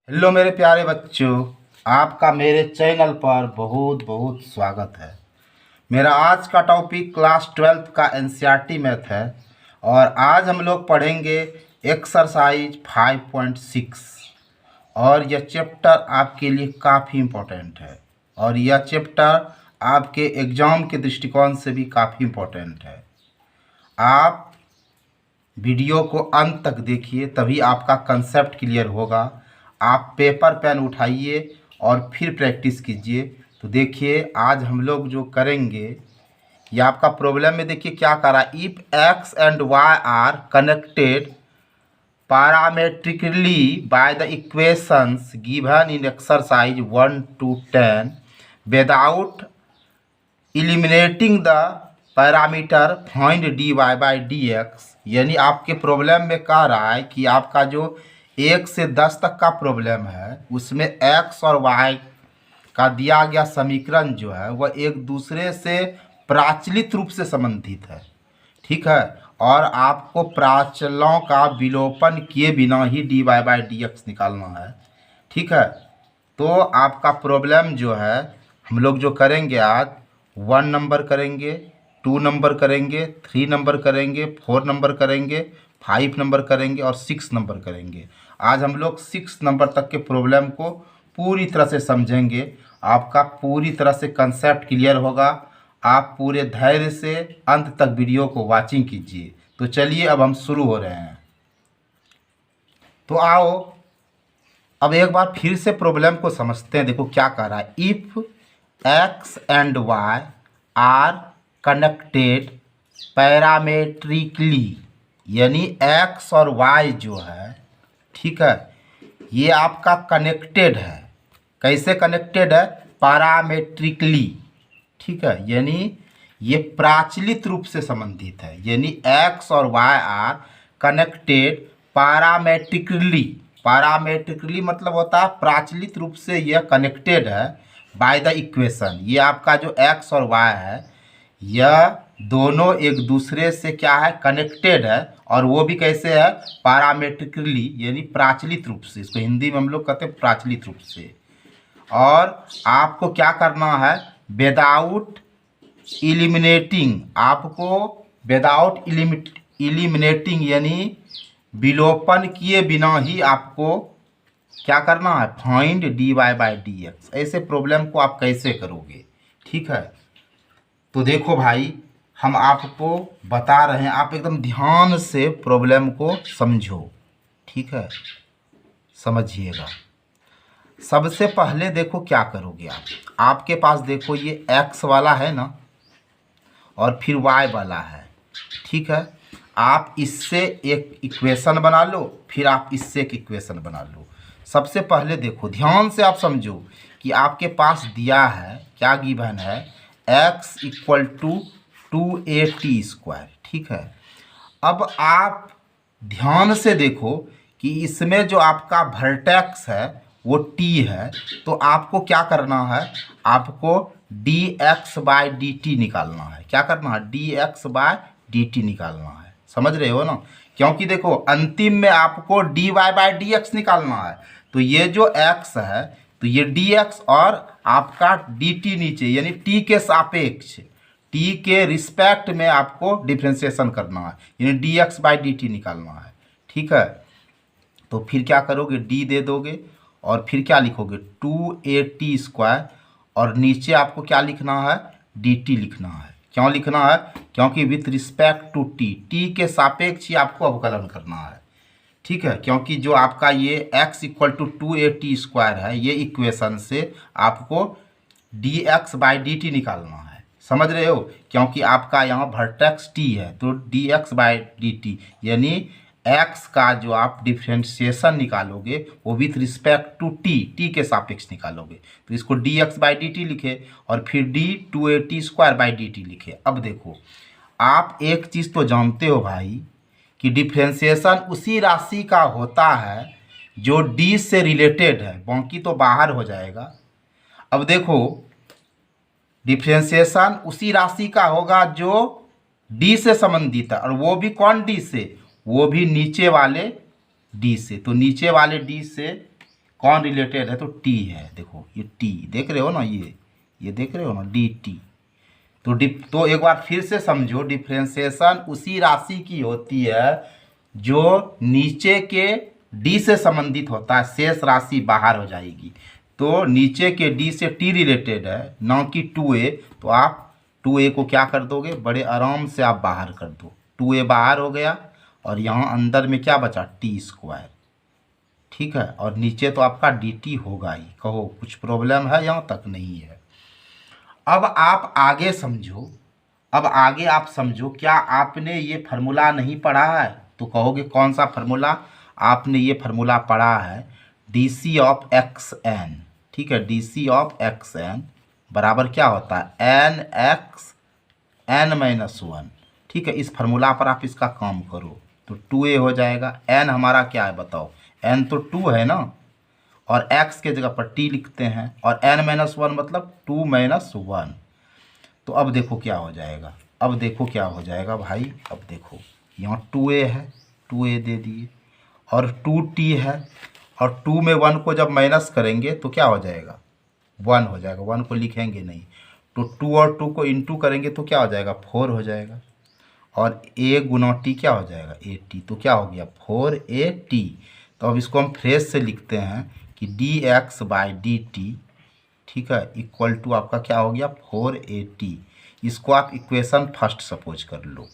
Hello मेरे प्यारे बच्चों, आपका मेरे चैनल पर बहुत बहुत स्वागत है। मेरा आज का टॉपिक क्लास 12th का एनसीईआरटी मैथ है और आज हम लोग पढ़ेंगे एक्सरसाइज 5.6 और यह चैप्टर आपके लिए काफ़ी इम्पोर्टेंट है और यह चैप्टर आपके एग्ज़ाम के दृष्टिकोण से भी काफ़ी इम्पोर्टेंट है। आप वीडियो को अंत तक देखिए, तभी आपका कंसेप्ट क्लियर होगा। आप पेपर पेन उठाइए और फिर प्रैक्टिस कीजिए। तो देखिए आज हम लोग जो करेंगे, ये आपका प्रॉब्लम में देखिए क्या कर रहा है। If x and y are connected parametrically by the equations given in exercise 1 to 10 without eliminating the parameter find d y by d x. यानी आपके प्रॉब्लम में कह रहा है कि आपका जो 1 से 10 तक का प्रॉब्लम है उसमें एक्स और वाई का दिया गया समीकरण जो है वह एक दूसरे से प्राचलित रूप से संबंधित है, ठीक है। और आपको प्राचलों का विलोपन किए बिना ही d y by d x निकालना है, ठीक है। तो आपका प्रॉब्लम जो है हम लोग जो करेंगे आज 1 नंबर करेंगे, 2 नंबर करेंगे, 3 नंबर करेंगे, 4 नंबर करेंगे, 5 नंबर करेंगे और 6 नंबर करेंगे। आज हम लोग 6 नंबर तक के प्रॉब्लम को पूरी तरह से समझेंगे। आपका पूरी तरह से कंसेप्ट क्लियर होगा। आप पूरे धैर्य से अंत तक वीडियो को वॉचिंग कीजिए। तो चलिए अब हम शुरू हो रहे हैं। तो आओ अब एक बार फिर से प्रॉब्लम को समझते हैं। देखो क्या कह रहा है। If x and y are connected parametrically, यानी एक्स और वाई जो है, ठीक है, ये आपका कनेक्टेड है। कैसे कनेक्टेड है? पैरामेट्रिकली, ठीक है, यानी ये प्राचलित रूप से संबंधित है। यानी एक्स और Y are connected parametrically. Parametrically मतलब होता है प्राचलित रूप से यह कनेक्टेड है बाय द इक्वेशन। ये आपका जो एक्स और वाई है यह दोनों एक दूसरे से क्या है, कनेक्टेड है। और वो भी कैसे है? पैरामेट्रिकली, यानी प्राचलित रूप से। इसको हिंदी में हम लोग कहते हैं प्राचलित रूप से। और आपको क्या करना है? विदाउट इलिमिनेटिंग, आपको विदाउट इलिमिनेटिंग यानी विलोपन किए बिना ही आपको क्या करना है? Find d y by d x. ऐसे प्रॉब्लम को आप कैसे करोगे, ठीक है। तो देखो भाई, हम आपको बता रहे हैं, आप एकदम ध्यान से प्रॉब्लम को समझो, ठीक है, समझिएगा। सबसे पहले देखो क्या करोगे आप। आपके पास देखो ये एक्स वाला है ना, और फिर वाई वाला है, ठीक है। आप इससे एक इक्वेशन बना लो, फिर आप इससे एक इक्वेशन बना लो। सबसे पहले देखो, ध्यान से आप समझो कि आपके पास दिया है, क्या गिवन है, x इक्वल टू 2at², ठीक है। अब आप ध्यान से देखो कि इसमें जो आपका वर्टेक्स है वो t है। तो आपको क्या करना है? आपको dx बाई डी टी निकालना है। क्या करना है? dx बाई डी टी निकालना है। समझ रहे हो ना? क्योंकि देखो अंतिम में आपको dy बाई डी एक्स निकालना है। तो ये जो x है तो ये dx और आपका dt नीचे, यानी t के सापेक्ष, t के रिस्पेक्ट में आपको डिफ्रेंशिएशन करना है, यानी dx बाई डी टी निकालना है, ठीक है। तो फिर क्या करोगे? d दे दोगे और फिर क्या लिखोगे? 2at²। और नीचे आपको क्या लिखना है? dt लिखना है। क्यों लिखना है? क्योंकि विथ रिस्पेक्ट टू t के सापेक्ष ही आपको अवकलन करना है, ठीक है। क्योंकि जो आपका ये x इक्वल टू 2at² है, ये इक्वेशन से आपको dx बाई डी टी निकालना है। समझ रहे हो? क्योंकि आपका यहाँ वर्टेक्स t है, तो dx बाई डी टी यानी x का जो आप डिफ्रेंशिएशन निकालोगे वो विथ रिस्पेक्ट टू t के सापेक्ष निकालोगे। तो इसको dx बाई डी टी लिखे और फिर d 2at² by d T लिखे। अब देखो, आप एक चीज़ तो जानते हो भाई कि डिफ्रेंशिएशन उसी राशि का होता है जो d से रिलेटेड है, बाकी तो बाहर हो जाएगा। अब देखो, डिफ्रेंशिएशन उसी राशि का होगा जो d से संबंधित है, और वो भी कौन d से? वो भी नीचे वाले d से। तो नीचे वाले d से कौन रिलेटेड है, तो टी है। देखो ये टी देख रहे हो ना, ये देख रहे हो ना, डी टी। तो एक बार फिर से समझो, डिफ्रेंसिएशन उसी राशि की होती है जो नीचे के डी से संबंधित होता है, शेष राशि बाहर हो जाएगी। तो नीचे के डी से टी रिलेटेड है, ना कि 2a। तो आप 2a को क्या कर दोगे, बड़े आराम से आप बाहर कर दो। 2a बाहर हो गया और यहाँ अंदर में क्या बचा, टी स्क्वायर। ठीक है, और नीचे तो आपका डी टी होगा ही। कहो कुछ प्रॉब्लम है, यहाँ तक नहीं है। अब आप आगे समझो, अब आगे आप समझो, क्या आपने ये फार्मूला नहीं पढ़ा है? तो कहोगे कौन सा फार्मूला? आपने ये फार्मूला पढ़ा है, d c of x n. ठीक है, d c of x n बराबर क्या होता है, n x n minus one. ठीक है, इस फार्मूला पर आप इसका काम करो तो 2a हो जाएगा। एन हमारा क्या है बताओ, एन तो 2 है ना, और x के जगह पर t लिखते हैं, और n माइनस वन मतलब 2 माइनस वन। तो अब देखो क्या हो जाएगा, अब देखो क्या हो जाएगा भाई। अब देखो यहाँ 2a है, 2a दे दिए, और 2t है, और 2 में 1 को जब माइनस करेंगे तो क्या हो जाएगा, 1 हो जाएगा। 1 को लिखेंगे नहीं, तो 2 और 2 को इंटू करेंगे तो क्या हो जाएगा, 4 हो जाएगा। और a गुना टी क्या हो जाएगा, ए टी। तो क्या हो गया, 4at। तो अब इसको हम फ्रेश से लिखते हैं कि D x by d t, ठीक है, इक्वल टू आपका क्या हो गया, 4at। इसको आप इक्वेशन फर्स्ट सपोज कर लो।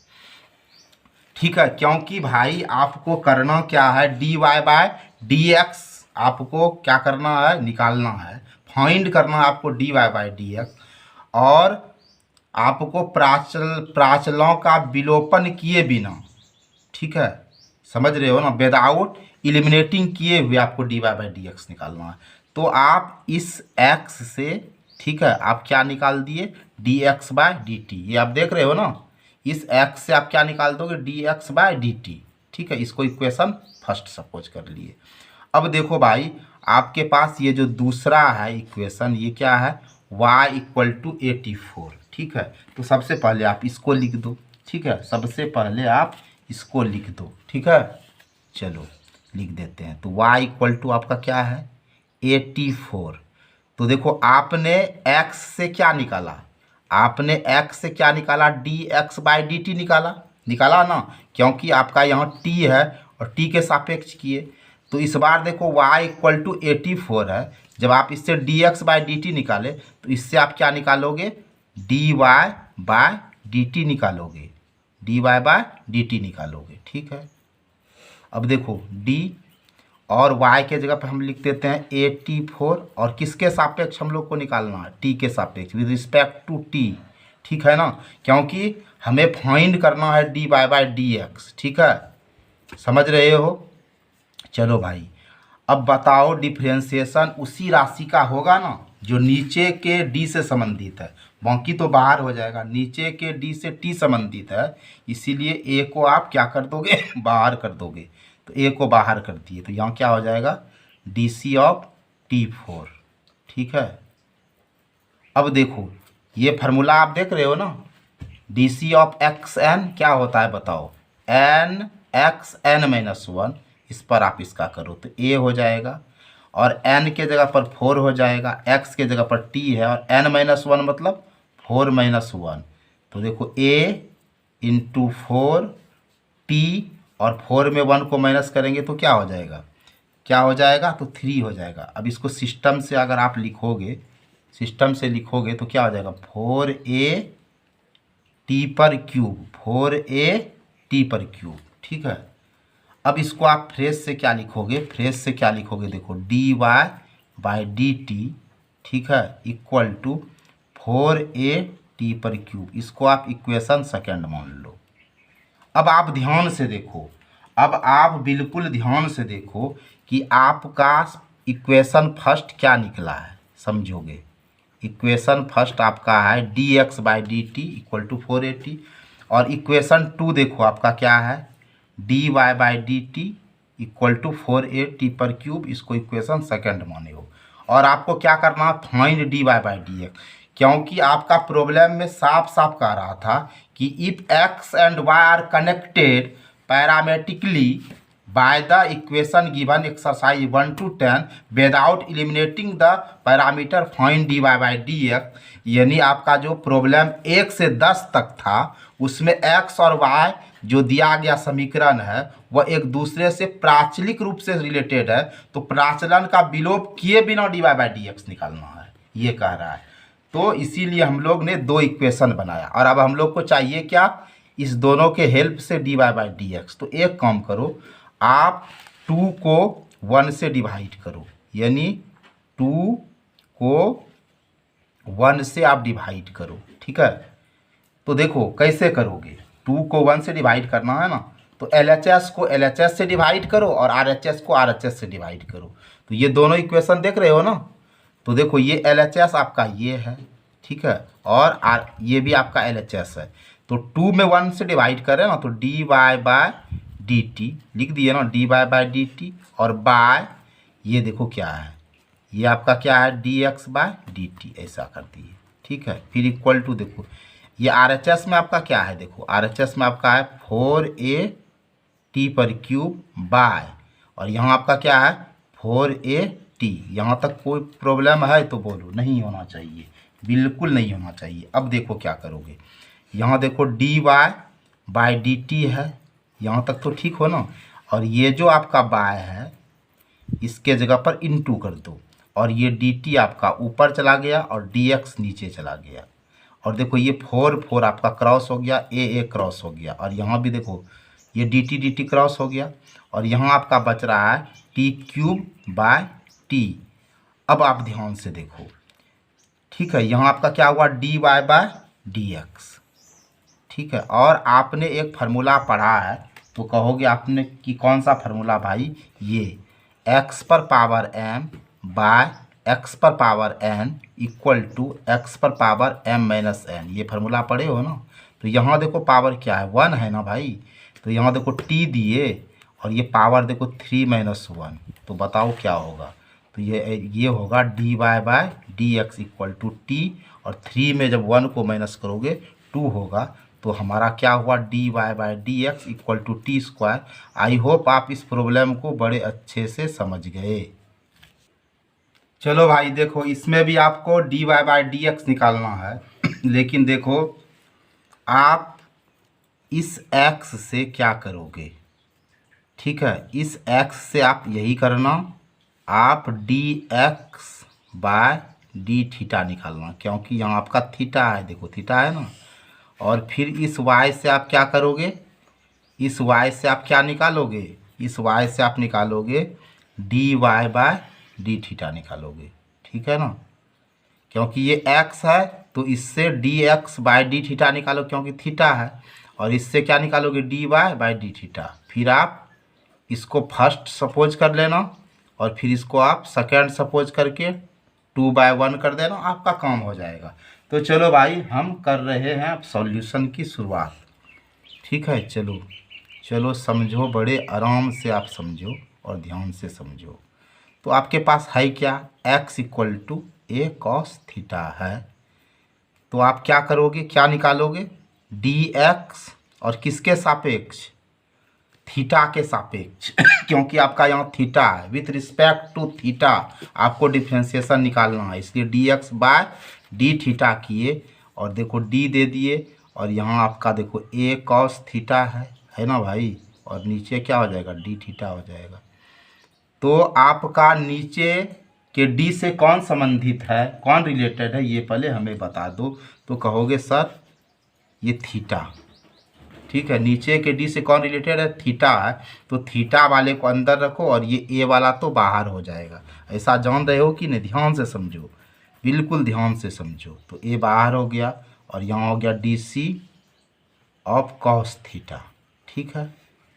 ठीक है, क्योंकि भाई आपको करना क्या है, d y by d x आपको क्या करना है, निकालना है, फाइंड करना है आपको d y by d x. और आपको प्राचलों का विलोपन किए बिना, ठीक है, समझ रहे हो ना, विदाउट इलिमिनेटिंग किए हुए आपको d y by d x निकालना है। तो आप इस एक्स से, ठीक है, आप क्या निकाल दिए, d x by d t. ये आप देख रहे हो ना, इस एक्स से आप क्या निकाल दोगे, d x by d t. ठीक है, इसको इक्वेशन फर्स्ट सपोज कर लिए। अब देखो भाई, आपके पास ये जो दूसरा है इक्वेशन, ये क्या है, y इक्वल टू 84। ठीक है, तो सबसे पहले आप इसको लिख दो। ठीक है, सबसे पहले आप इसको लिख दो। ठीक है, चलो लिख देते हैं। तो y इक्वल टू आपका क्या है, 84। तो देखो आपने x से क्या निकाला, आपने x से क्या निकाला, D x by d T निकाला ना, क्योंकि आपका यहाँ t है और t के सापेक्ष किए। तो इस बार देखो y इक्वल टू 84 है, जब आप इससे d x by d t निकाले तो इससे आप क्या निकालोगे, d y by d t निकालोगे, d y by d t निकालोगे। ठीक है, अब देखो d और y के जगह पर हम लिख देते हैं 84, और किसके सापेक्ष हम लोग को निकालना है, t के सापेक्ष, विद रिस्पेक्ट टू t। ठीक है ना, क्योंकि हमें फाइंड करना है d y by d x. ठीक है, समझ रहे हो। चलो भाई, अब बताओ डिफ्रेंसिएशन उसी राशि का होगा ना जो नीचे के d से संबंधित है, बाकी तो बाहर हो जाएगा। नीचे के d से t संबंधित है, इसीलिए a को आप क्या कर दोगे, बाहर कर दोगे। तो a को बाहर कर दिए, तो यहाँ क्या हो जाएगा, डी सी ऑफ T4। ठीक है, अब देखो ये फार्मूला आप देख रहे हो ना, d c of x n क्या होता है बताओ, n x n minus one. इस पर आप इसका करो तो a हो जाएगा, और n के जगह पर 4 हो जाएगा, x के जगह पर t है, और n माइनस वन मतलब 4 माइनस वन। तो देखो a इंटू 4 t, और 4 में 1 को माइनस करेंगे तो क्या हो जाएगा, क्या हो जाएगा, तो 3 हो जाएगा। अब इसको सिस्टम से अगर आप लिखोगे, सिस्टम से लिखोगे तो क्या हो जाएगा, 4a t पर क्यूब, 4a t पर क्यूब। ठीक है, अब इसको आप फ्रेश से क्या लिखोगे, फ्रेश से क्या लिखोगे, देखो d y by d t, ठीक है, इक्वल टू 4a t पर क्यूब। इसको आप इक्वेशन सेकेंड मान लो। अब आप ध्यान से देखो, अब आप बिल्कुल ध्यान से देखो कि आपका इक्वेशन फर्स्ट क्या निकला है, समझोगे। इक्वेशन फर्स्ट आपका है d x by d t equal to 480, और इक्वेशन टू देखो आपका क्या है, d y by d t equal to 4a t पर क्यूब। इसको इक्वेशन सेकेंड माने हो, और आपको क्या करना है, find d y by d x, क्योंकि आपका प्रॉब्लम में साफ साफ कह रहा था कि if x and y are connected parametrically by the equation given exercise 1 to 10 without eliminating the parameter find dy by d x. यानी आपका जो प्रॉब्लम 1 से 10 तक था उसमें x और y जो दिया गया समीकरण है वह एक दूसरे से प्राचलिक रूप से रिलेटेड है, तो प्राचलन का विलोप किए बिना dy बाई डी एक्स निकालना है, ये कह रहा है। तो इसीलिए हम लोग ने 2 इक्वेशन बनाया और अब हम लोग को चाहिए क्या, इस दोनों के हेल्प से dy बाई डी एक्स। तो एक काम करो, आप 2 को 1 से डिवाइड करो, यानी 2 को 1 से आप डिवाइड करो, ठीक है। तो देखो कैसे करोगे, 2 को 1 से डिवाइड करना है ना, तो LHS को LHS से डिवाइड करो और RHS को RHS से डिवाइड करो। तो ये दोनों इक्वेशन देख रहे हो ना, तो देखो ये LHS आपका ये है, ठीक है, और ये भी आपका LHS है। तो 2 में 1 से डिवाइड करें ना, तो dy बाय dt लिख दिए ना, dy बाय dt, और बाय ये देखो क्या है, ये आपका क्या है dx बाय dt, ऐसा कर दिए, ठीक है। फिर इक्वल टू देखो ये RHS में आपका क्या है, देखो RHS में आपका है 4at पर क्यूब बाय, और यहाँ आपका क्या है 4at। यहाँ तक कोई प्रॉब्लम है तो बोलो, नहीं होना चाहिए, बिल्कुल नहीं होना चाहिए। अब देखो क्या करोगे, यहाँ देखो dy बाय dt है, यहाँ तक तो ठीक हो ना, और ये जो आपका बाय है इसके जगह पर इनटू कर दो, और ये dt आपका ऊपर चला गया और dx नीचे चला गया, और देखो ये 4 आपका क्रॉस हो गया, a क्रॉस हो गया, और यहाँ भी देखो ये dt क्रॉस हो गया, और यहाँ आपका बच रहा है t क्यूब बाय t। अब आप ध्यान से देखो, ठीक है, यहाँ आपका क्या हुआ dy बाय dx, ठीक है। और आपने एक फार्मूला पढ़ा है, तो कहोगे आपने कि कौन सा फार्मूला भाई, ये x पर पावर m बाय x पर power n equal to x पर पावर m माइनस n, ये फार्मूला पढ़े हो ना। तो यहाँ देखो पावर क्या है 1 है ना भाई, तो यहाँ देखो t दिए और ये पावर देखो 3 माइनस 1, तो बताओ क्या होगा, तो ये होगा dy by dx equal to t, और 3 में जब 1 को माइनस करोगे 2 होगा, तो हमारा क्या हुआ dy by dx equal to t square. I hope आप इस प्रॉब्लम को बड़े अच्छे से समझ गए। चलो भाई देखो, इसमें भी आपको dy बाय dx निकालना है लेकिन देखो आप इस x से क्या करोगे, ठीक है, इस x से आप यही करना, आप dx बाय डी थीटा निकालना, क्योंकि यहाँ आपका थीटा है, देखो थीटा है ना। और फिर इस y से आप क्या करोगे, इस y से आप क्या निकालोगे, इस y से आप निकालोगे dy बाय डी थीटा निकालोगे, ठीक है ना, क्योंकि ये x है तो इससे dx बाय डी थीटा निकालो क्योंकि थीटा है, और इससे क्या निकालोगे dy बाय डी थीटा। फिर आप इसको फर्स्ट सपोज कर लेना और फिर इसको आप सेकेंड सपोज करके 2/1 कर देना, आपका काम हो जाएगा। तो चलो भाई हम कर रहे हैं अब सॉल्यूशन की शुरुआत, ठीक है। चलो चलो समझो, बड़े आराम से आप समझो और ध्यान से समझो। तो आपके पास है क्या, x equal to a cos theta है, तो आप क्या करोगे, क्या निकालोगे dx, और किसके सापेक्ष, थीटा के सापेक्ष क्योंकि आपका यहाँ थीटा है, विथ रिस्पेक्ट टू थीटा आपको डिफ्रेंशिएशन निकालना है, इसलिए dx बाय डी थीटा किए, और देखो d दे दिए, और यहाँ आपका देखो a cos थीटा है ना भाई, और नीचे क्या हो जाएगा डी थीटा हो जाएगा। तो आपका नीचे के d से कौन संबंधित है, कौन रिलेटेड है, ये पहले हमें बता दो। तो कहोगे सर ये थीटा, ठीक है, नीचे के d से कौन रिलेटेड है, थीटा है, तो थीटा वाले को अंदर रखो और ये a वाला तो बाहर हो जाएगा। ऐसा जान रहे हो कि नहीं, ध्यान से समझो, बिल्कुल ध्यान से समझो। तो a बाहर हो गया और यहाँ हो गया DC ऑफ कॉस थीटा, ठीक है।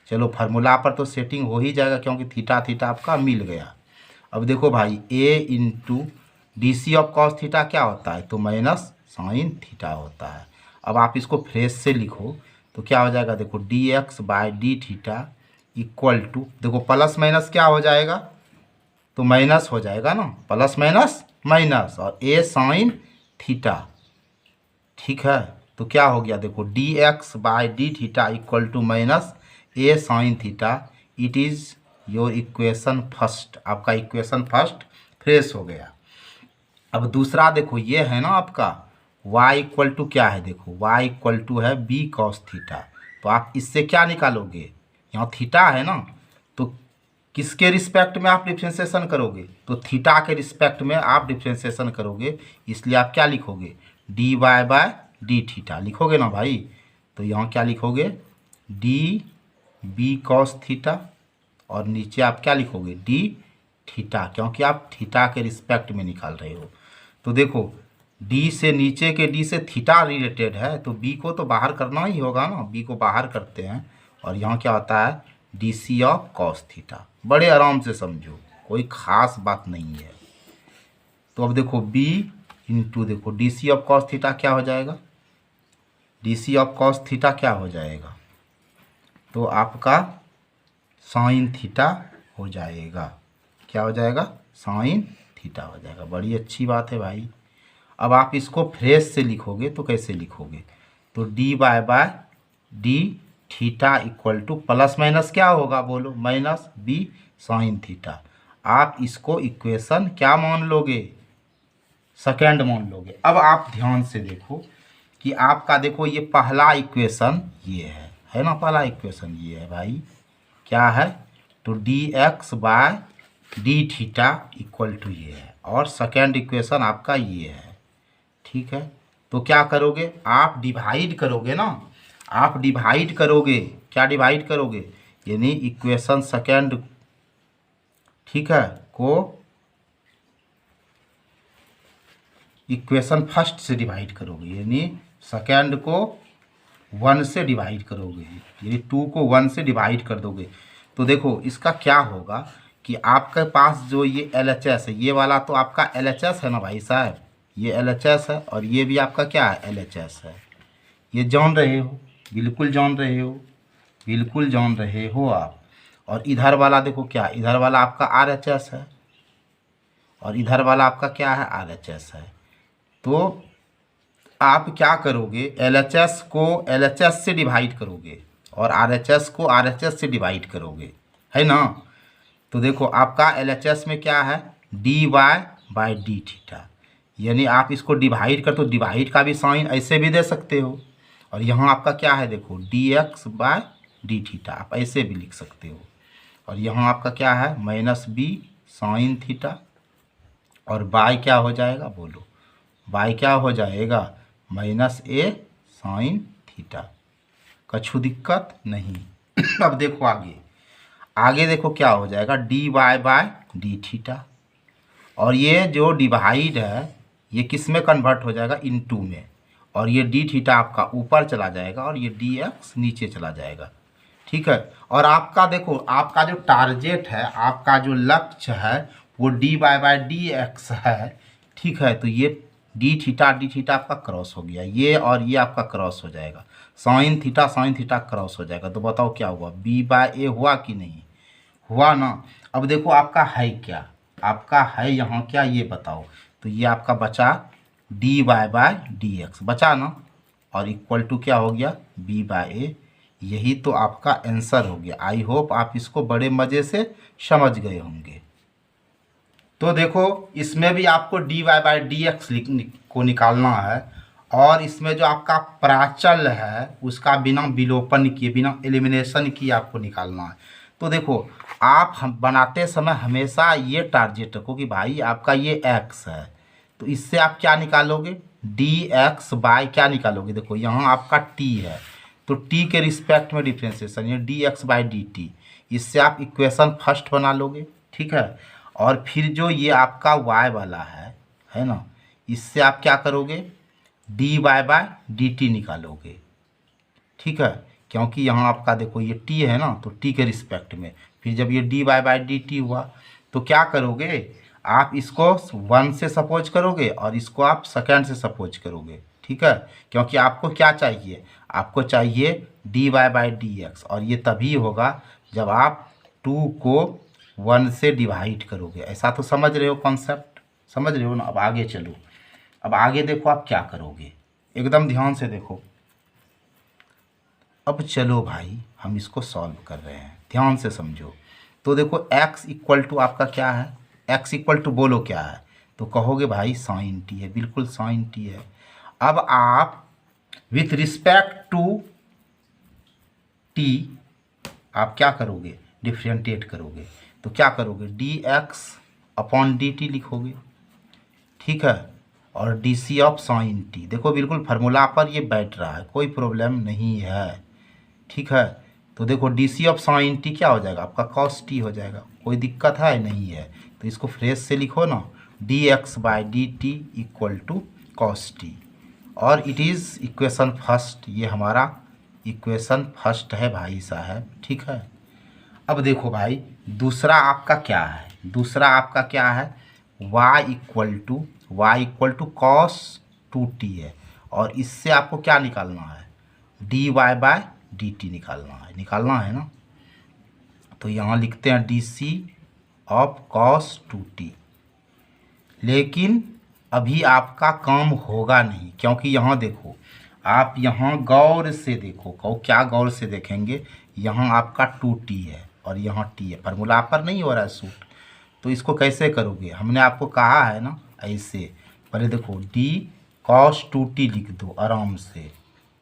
चलो फार्मूला पर तो सेटिंग हो ही जाएगा क्योंकि थीटा थीटा आपका मिल गया। अब देखो भाई a into DC of cos theta क्या होता है, तो माइनस साइन थीटा होता है। अब आप इसको फ्रेश से लिखो तो क्या हो जाएगा, देखो dx by d theta equal to, देखो प्लस माइनस क्या हो जाएगा, तो माइनस हो जाएगा ना, प्लस माइनस माइनस, और a साइन थीटा, ठीक है। तो क्या हो गया, देखो dx by d theta equal to minus a sine theta, it is your equation first, आपका इक्वेशन फर्स्ट फ्रेश हो गया। अब दूसरा देखो ये है ना आपका y इक्वल टू क्या है, देखो y इक्वल टू है b cos थीटा। तो आप इससे क्या निकालोगे, यहाँ थीटा है ना, तो किसके रिस्पेक्ट में आप डिफ्रेंसिएशन करोगे, तो थीटा के रिस्पेक्ट में आप डिफ्रेंसिएशन करोगे, इसलिए आप क्या लिखोगे dy बाय डी थीटा लिखोगे ना भाई। तो यहाँ क्या लिखोगे डी बी कॉस थीटा और नीचे आप क्या लिखोगे डी थीटा, क्योंकि आप थीटा के रिस्पेक्ट में निकाल रहे हो। तो देखो डी से नीचे के डी से थीटा रिलेटेड है, तो बी को तो बाहर करना ही होगा ना, बी को बाहर करते हैं और यहाँ क्या होता है d c of cos theta. बड़े आराम से समझो, कोई ख़ास बात नहीं है। तो अब देखो बी इंटू देखो d c of cos theta क्या हो जाएगा, d c of cos theta क्या हो जाएगा, तो आपका साइन थीटा हो जाएगा। क्या हो जाएगा साइन थीटा हो जाएगा। बड़ी अच्छी बात है भाई। अब आप इसको फ्रेश से लिखोगे तो कैसे लिखोगे, तो d by d theta equal to plus minus क्या होगा बोलो माइनस बी साइन थीटा। आप इसको इक्वेशन क्या मान लोगे सेकेंड मान लोगे। अब आप ध्यान से देखो कि आपका देखो ये पहला इक्वेशन ये है ना, पहला इक्वेशन ये है भाई, क्या है तो d x by d theta equal to ये है, और सेकेंड इक्वेशन आपका ये है। ठीक है, तो क्या करोगे आप डिवाइड करोगे ना, आप डिवाइड करोगे, क्या डिवाइड करोगे यानी इक्वेशन सेकेंड, ठीक है, को इक्वेशन फर्स्ट से डिवाइड करोगे, यानी सेकेंड को 1 से डिवाइड करोगे, यानी 2 को 1 से डिवाइड कर दोगे। तो देखो इसका क्या होगा कि आपके पास जो ये LHS है, ये वाला तो आपका LHS है ना भाई साहब, ये LHS है और ये भी आपका क्या है LHS है। ये जान रहे हो, बिल्कुल जान रहे हो, बिल्कुल जान रहे हो आप। और इधर वाला देखो क्या, इधर वाला आपका RHS है और इधर वाला आपका क्या है RHS है। तो आप क्या करोगे LHS को LHS से डिवाइड करोगे और RHS को RHS से डिवाइड करोगे, है ना। तो देखो आपका LHS में क्या है dy बाय डी थीटा, यानी आप इसको डिवाइड कर, तो डिवाइड का भी साइन ऐसे भी दे सकते हो, और यहाँ आपका क्या है देखो dx बाय डी थीटा आप ऐसे भी लिख सकते हो, और यहाँ आपका क्या है माइनस बी साइन थीटा, और बाय क्या हो जाएगा बोलो, बाय क्या हो जाएगा माइनस ए साइन थीटा। कछु दिक्कत नहीं। अब देखो आगे, आगे देखो क्या हो जाएगा d y by d theta, और ये जो डिवाइड है ये किस में कन्वर्ट हो जाएगा इनटू में, और ये डी थीटा आपका ऊपर चला जाएगा और ये डी एक्स नीचे चला जाएगा। ठीक है, और आपका देखो आपका जो टारगेट है, आपका जो लक्ष्य है वो d y by d x है। ठीक है, तो ये डी थीटा आपका क्रॉस हो गया, ये और ये आपका क्रॉस हो जाएगा, साइन थीटा क्रॉस हो जाएगा। तो बताओ क्या हुआ बी बाय ए हुआ कि नहीं हुआ ना। अब देखो आपका है क्या, आपका है यहाँ क्या ये बताओ, तो ये आपका बचा d y by d x बचा ना, और इक्वल टू क्या हो गया बी बाय ए। यही तो आपका आंसर हो गया। आई होप आप इसको बड़े मज़े से समझ गए होंगे। तो देखो इसमें भी आपको d y by d x को निकालना है, और इसमें जो आपका प्राचल है उसका बिना विलोपन किए, बिना एलिमिनेशन किए आपको निकालना है। तो देखो आप हम बनाते समय हमेशा ये टारगेट रखो कि भाई आपका ये एक्स है, तो इससे आप क्या निकालोगे डी एक्स बाय क्या निकालोगे, देखो यहाँ आपका टी है तो टी के रिस्पेक्ट में डिफ्रेंसिएशन ये D x by d T, इससे आप इक्वेशन फर्स्ट बना लोगे। ठीक है, और फिर जो ये आपका y वाला है ना, इससे आप क्या करोगे dy बाय डी टी निकालोगे। ठीक है, क्योंकि यहाँ आपका देखो ये t है ना, तो t के रिस्पेक्ट में फिर जब ये dy बाय डी टी हुआ तो क्या करोगे आप इसको 1 से सपोज करोगे और इसको आप सेकेंड से सपोज करोगे। ठीक है, क्योंकि आपको क्या चाहिए, आपको चाहिए dy बाय डी एक्स, और ये तभी होगा जब आप 2 को 1 से डिवाइड करोगे। ऐसा तो समझ रहे हो कॉन्सेप्ट, समझ रहे हो ना। अब आगे चलो, अब आगे देखो आप क्या करोगे, एकदम ध्यान से देखो। अब चलो भाई हम इसको सॉल्व कर रहे हैं। ध्यान से समझो। तो देखो x इक्वल टू आपका क्या है, x इक्वल टू बोलो क्या है, तो कहोगे भाई साइन टी है, बिल्कुल साइन टी है। अब आप विथ रिस्पेक्ट टू टी आप क्या करोगे, डिफ्रेंटिएट करोगे, तो क्या करोगे, d x upon d t लिखोगे, ठीक है, और d c of sine t. देखो बिल्कुल फार्मूला पर ये बैठ रहा है, कोई प्रॉब्लम नहीं है, ठीक है। तो देखो d c of sine t क्या हो जाएगा आपका, कॉस टी हो जाएगा, कोई दिक्कत है नहीं है। तो इसको फ्रेश से लिखो ना, d x by d t equal to cos t, और इट इज़ इक्वेशन फर्स्ट, ये हमारा इक्वेशन फर्स्ट है भाई साहब, ठीक है। अब देखो भाई दूसरा आपका क्या है, दूसरा आपका क्या है, y equal to cos two t है, और इससे आपको क्या निकालना है, d y by d t निकालना है ना। तो यहाँ लिखते हैं d c of cos two t. लेकिन अभी आपका काम होगा नहीं, क्योंकि यहाँ देखो, आप यहाँ गौर से देखो, क्या गौर से देखेंगे, यहाँ आपका टू टी है और यहाँ टी है, फार्मूला पर नहीं हो रहा है सूट। तो इसको कैसे करोगे, हमने आपको कहा है ना ऐसे, पहले देखो डी कॉस टू टी लिख दो आराम से,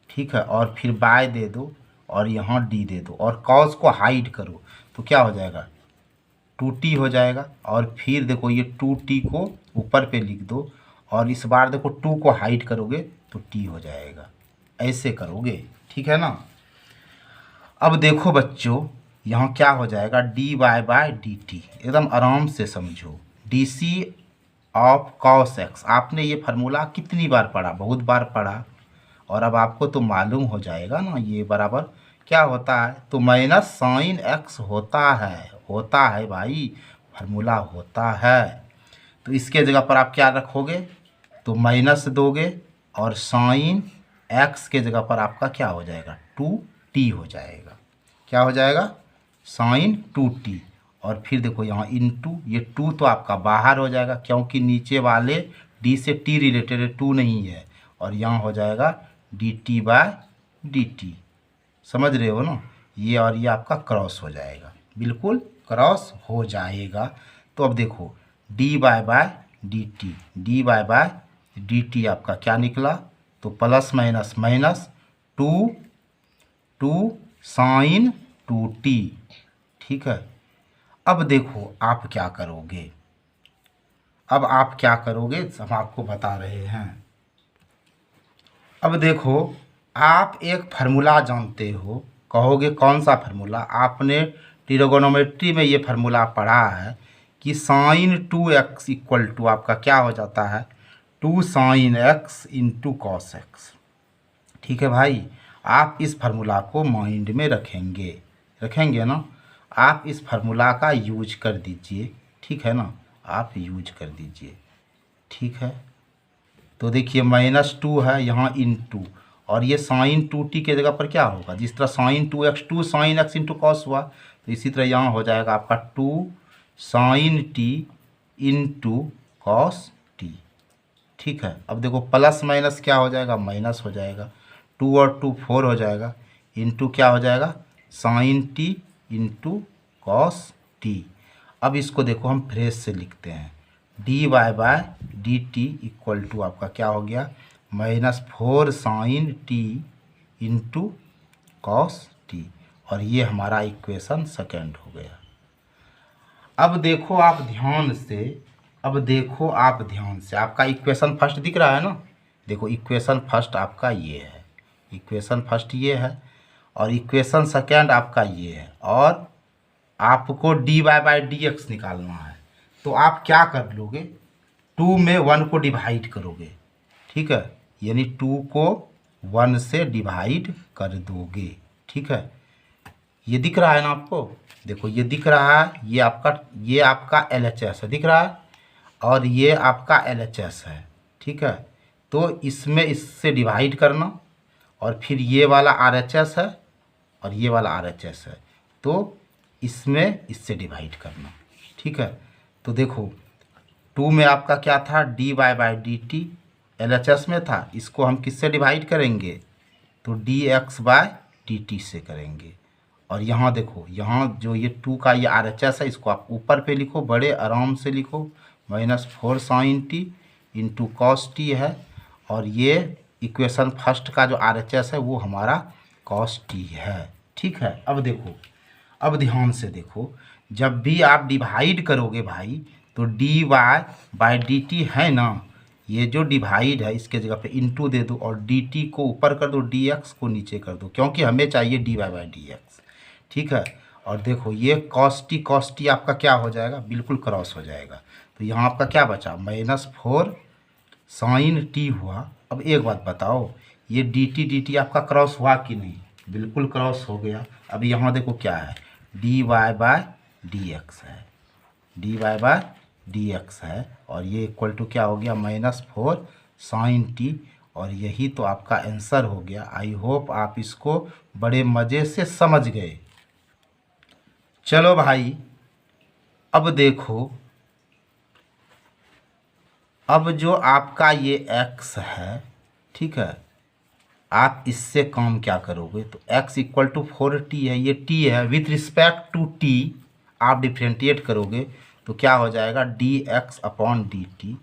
ठीक है, और फिर बाय दे दो और यहाँ डी दे दो, और कॉस को हाइड करो, तो क्या हो जाएगा, टू टी हो जाएगा। और फिर देखो ये टू टी को ऊपर पे लिख दो, और इस बार देखो टू को हाइड करोगे तो टी हो जाएगा, ऐसे करोगे, ठीक है ना। अब देखो बच्चों यहाँ क्या हो जाएगा, d y by d t, एकदम आराम से समझो, d c of cos x. आपने ये फार्मूला कितनी बार पढ़ा, बहुत बार पढ़ा, और अब आपको तो मालूम हो जाएगा ना ये बराबर क्या होता है, तो माइनस साइन एक्स होता है भाई, फार्मूला होता है। तो इसके जगह पर आप क्या रखोगे, तो माइनस दोगे, और साइन एक्स के जगह पर आपका क्या हो जाएगा, टू टी हो जाएगा, क्या हो जाएगा, साइन टू टी। और फिर देखो यहाँ इनटू, ये टू तो आपका बाहर हो जाएगा, क्योंकि नीचे वाले डी से टी रिलेटेड है, टू नहीं है, और यहाँ हो जाएगा d t by d t, समझ रहे हो ना, ये और ये आपका क्रॉस हो जाएगा, बिल्कुल क्रॉस हो जाएगा। तो अब देखो डी बाय डी टी आपका क्या निकला, तो plus minus minus two sign to T, ठीक है। अब देखो आप क्या करोगे, हम आपको बता रहे हैं। अब देखो आप एक फार्मूला जानते हो, कहोगे कौन सा फार्मूला, आपने ट्रिगोनोमेट्री में ये फार्मूला पढ़ा है कि sine two x equal to आपका क्या हो जाता है, two sine x into cos x, ठीक है भाई। आप इस फार्मूला को माइंड में रखेंगे ना, आप इस फार्मूला का यूज कर दीजिए, ठीक है ना, आप यूज कर दीजिए, ठीक है। तो देखिए माइनस टू है यहाँ इंटू, और ये साइन टू टी के जगह पर क्या होगा, जिस तरह sine two x two sine x into cos हुआ, तो इसी तरह यहाँ हो जाएगा आपका two sine t into cos t, ठीक है। अब देखो प्लस माइनस क्या हो जाएगा, माइनस हो जाएगा, टू और टू फोर हो जाएगा, इंटू क्या हो जाएगा, sine t into cos t. अब इसको देखो हम फ्रेश से लिखते हैं, d y by d t equal to आपका क्या हो गया, minus four sine t into cos t, और ये हमारा इक्वेशन सेकेंड हो गया। अब देखो आप ध्यान से, आपका इक्वेशन फर्स्ट दिख रहा है ना, देखो इक्वेशन फर्स्ट आपका ये है, इक्वेशन फर्स्ट ये है, और इक्वेशन सेकेंड आपका ये है, और आपको d y by d x निकालना है। तो आप क्या कर लोगे, टू में वन को डिवाइड करोगे, ठीक है, यानी टू को वन से डिवाइड कर दोगे, ठीक है। ये दिख रहा है ना आपको, देखो ये दिख रहा है, ये आपका LHS है, दिख रहा है, और ये आपका LHS है, ठीक है। तो इसमें इससे डिवाइड करना, और फिर ये वाला RHS है और ये वाला RHS है, तो इसमें इससे डिवाइड करना, ठीक है। तो देखो टू में आपका क्या था, d y by d t LHS में था, इसको हम किससे डिवाइड करेंगे, तो d x by d t से करेंगे, और यहाँ देखो, यहाँ जो ये 2 का ये RHS है, इसको आप ऊपर पे लिखो, बड़े आराम से लिखो, -4 sin t into cos T है। और ये इक्वेशन फर्स्ट का जो RHS है वो हमारा कॉस टी है। ठीक है, अब देखो, अब ध्यान से देखो, जब भी आप डिवाइड करोगे भाई तो dy बाई डी टी है ना, ये जो डिवाइड है इसके जगह पे इंटू दे दो और dt को ऊपर कर दो, dx को नीचे कर दो, क्योंकि हमें चाहिए dy बाई dx। ठीक है, और देखो ये कॉस टी आपका क्या हो जाएगा, बिल्कुल क्रॉस हो जाएगा। तो यहाँ आपका क्या बचा, -4 sin t हुआ। अब एक बात बताओ, ये dt आपका क्रॉस हुआ कि नहीं, बिल्कुल क्रॉस हो गया। अब यहाँ देखो क्या है, dy बाय dx है, dy बाय dx है, और ये इक्वल टू क्या हो गया, -4 sin t, और यही तो आपका आंसर हो गया। आई होप आप इसको बड़े मज़े से समझ गए। चलो भाई, अब देखो, अब जो आपका ये x है, ठीक है, आप इससे काम क्या करोगे, तो x इक्वल टू 4t है, ये t है, विथ रिस्पेक्ट टू t आप डिफ्रेंटिएट करोगे तो क्या हो जाएगा, dx अपॉन dt।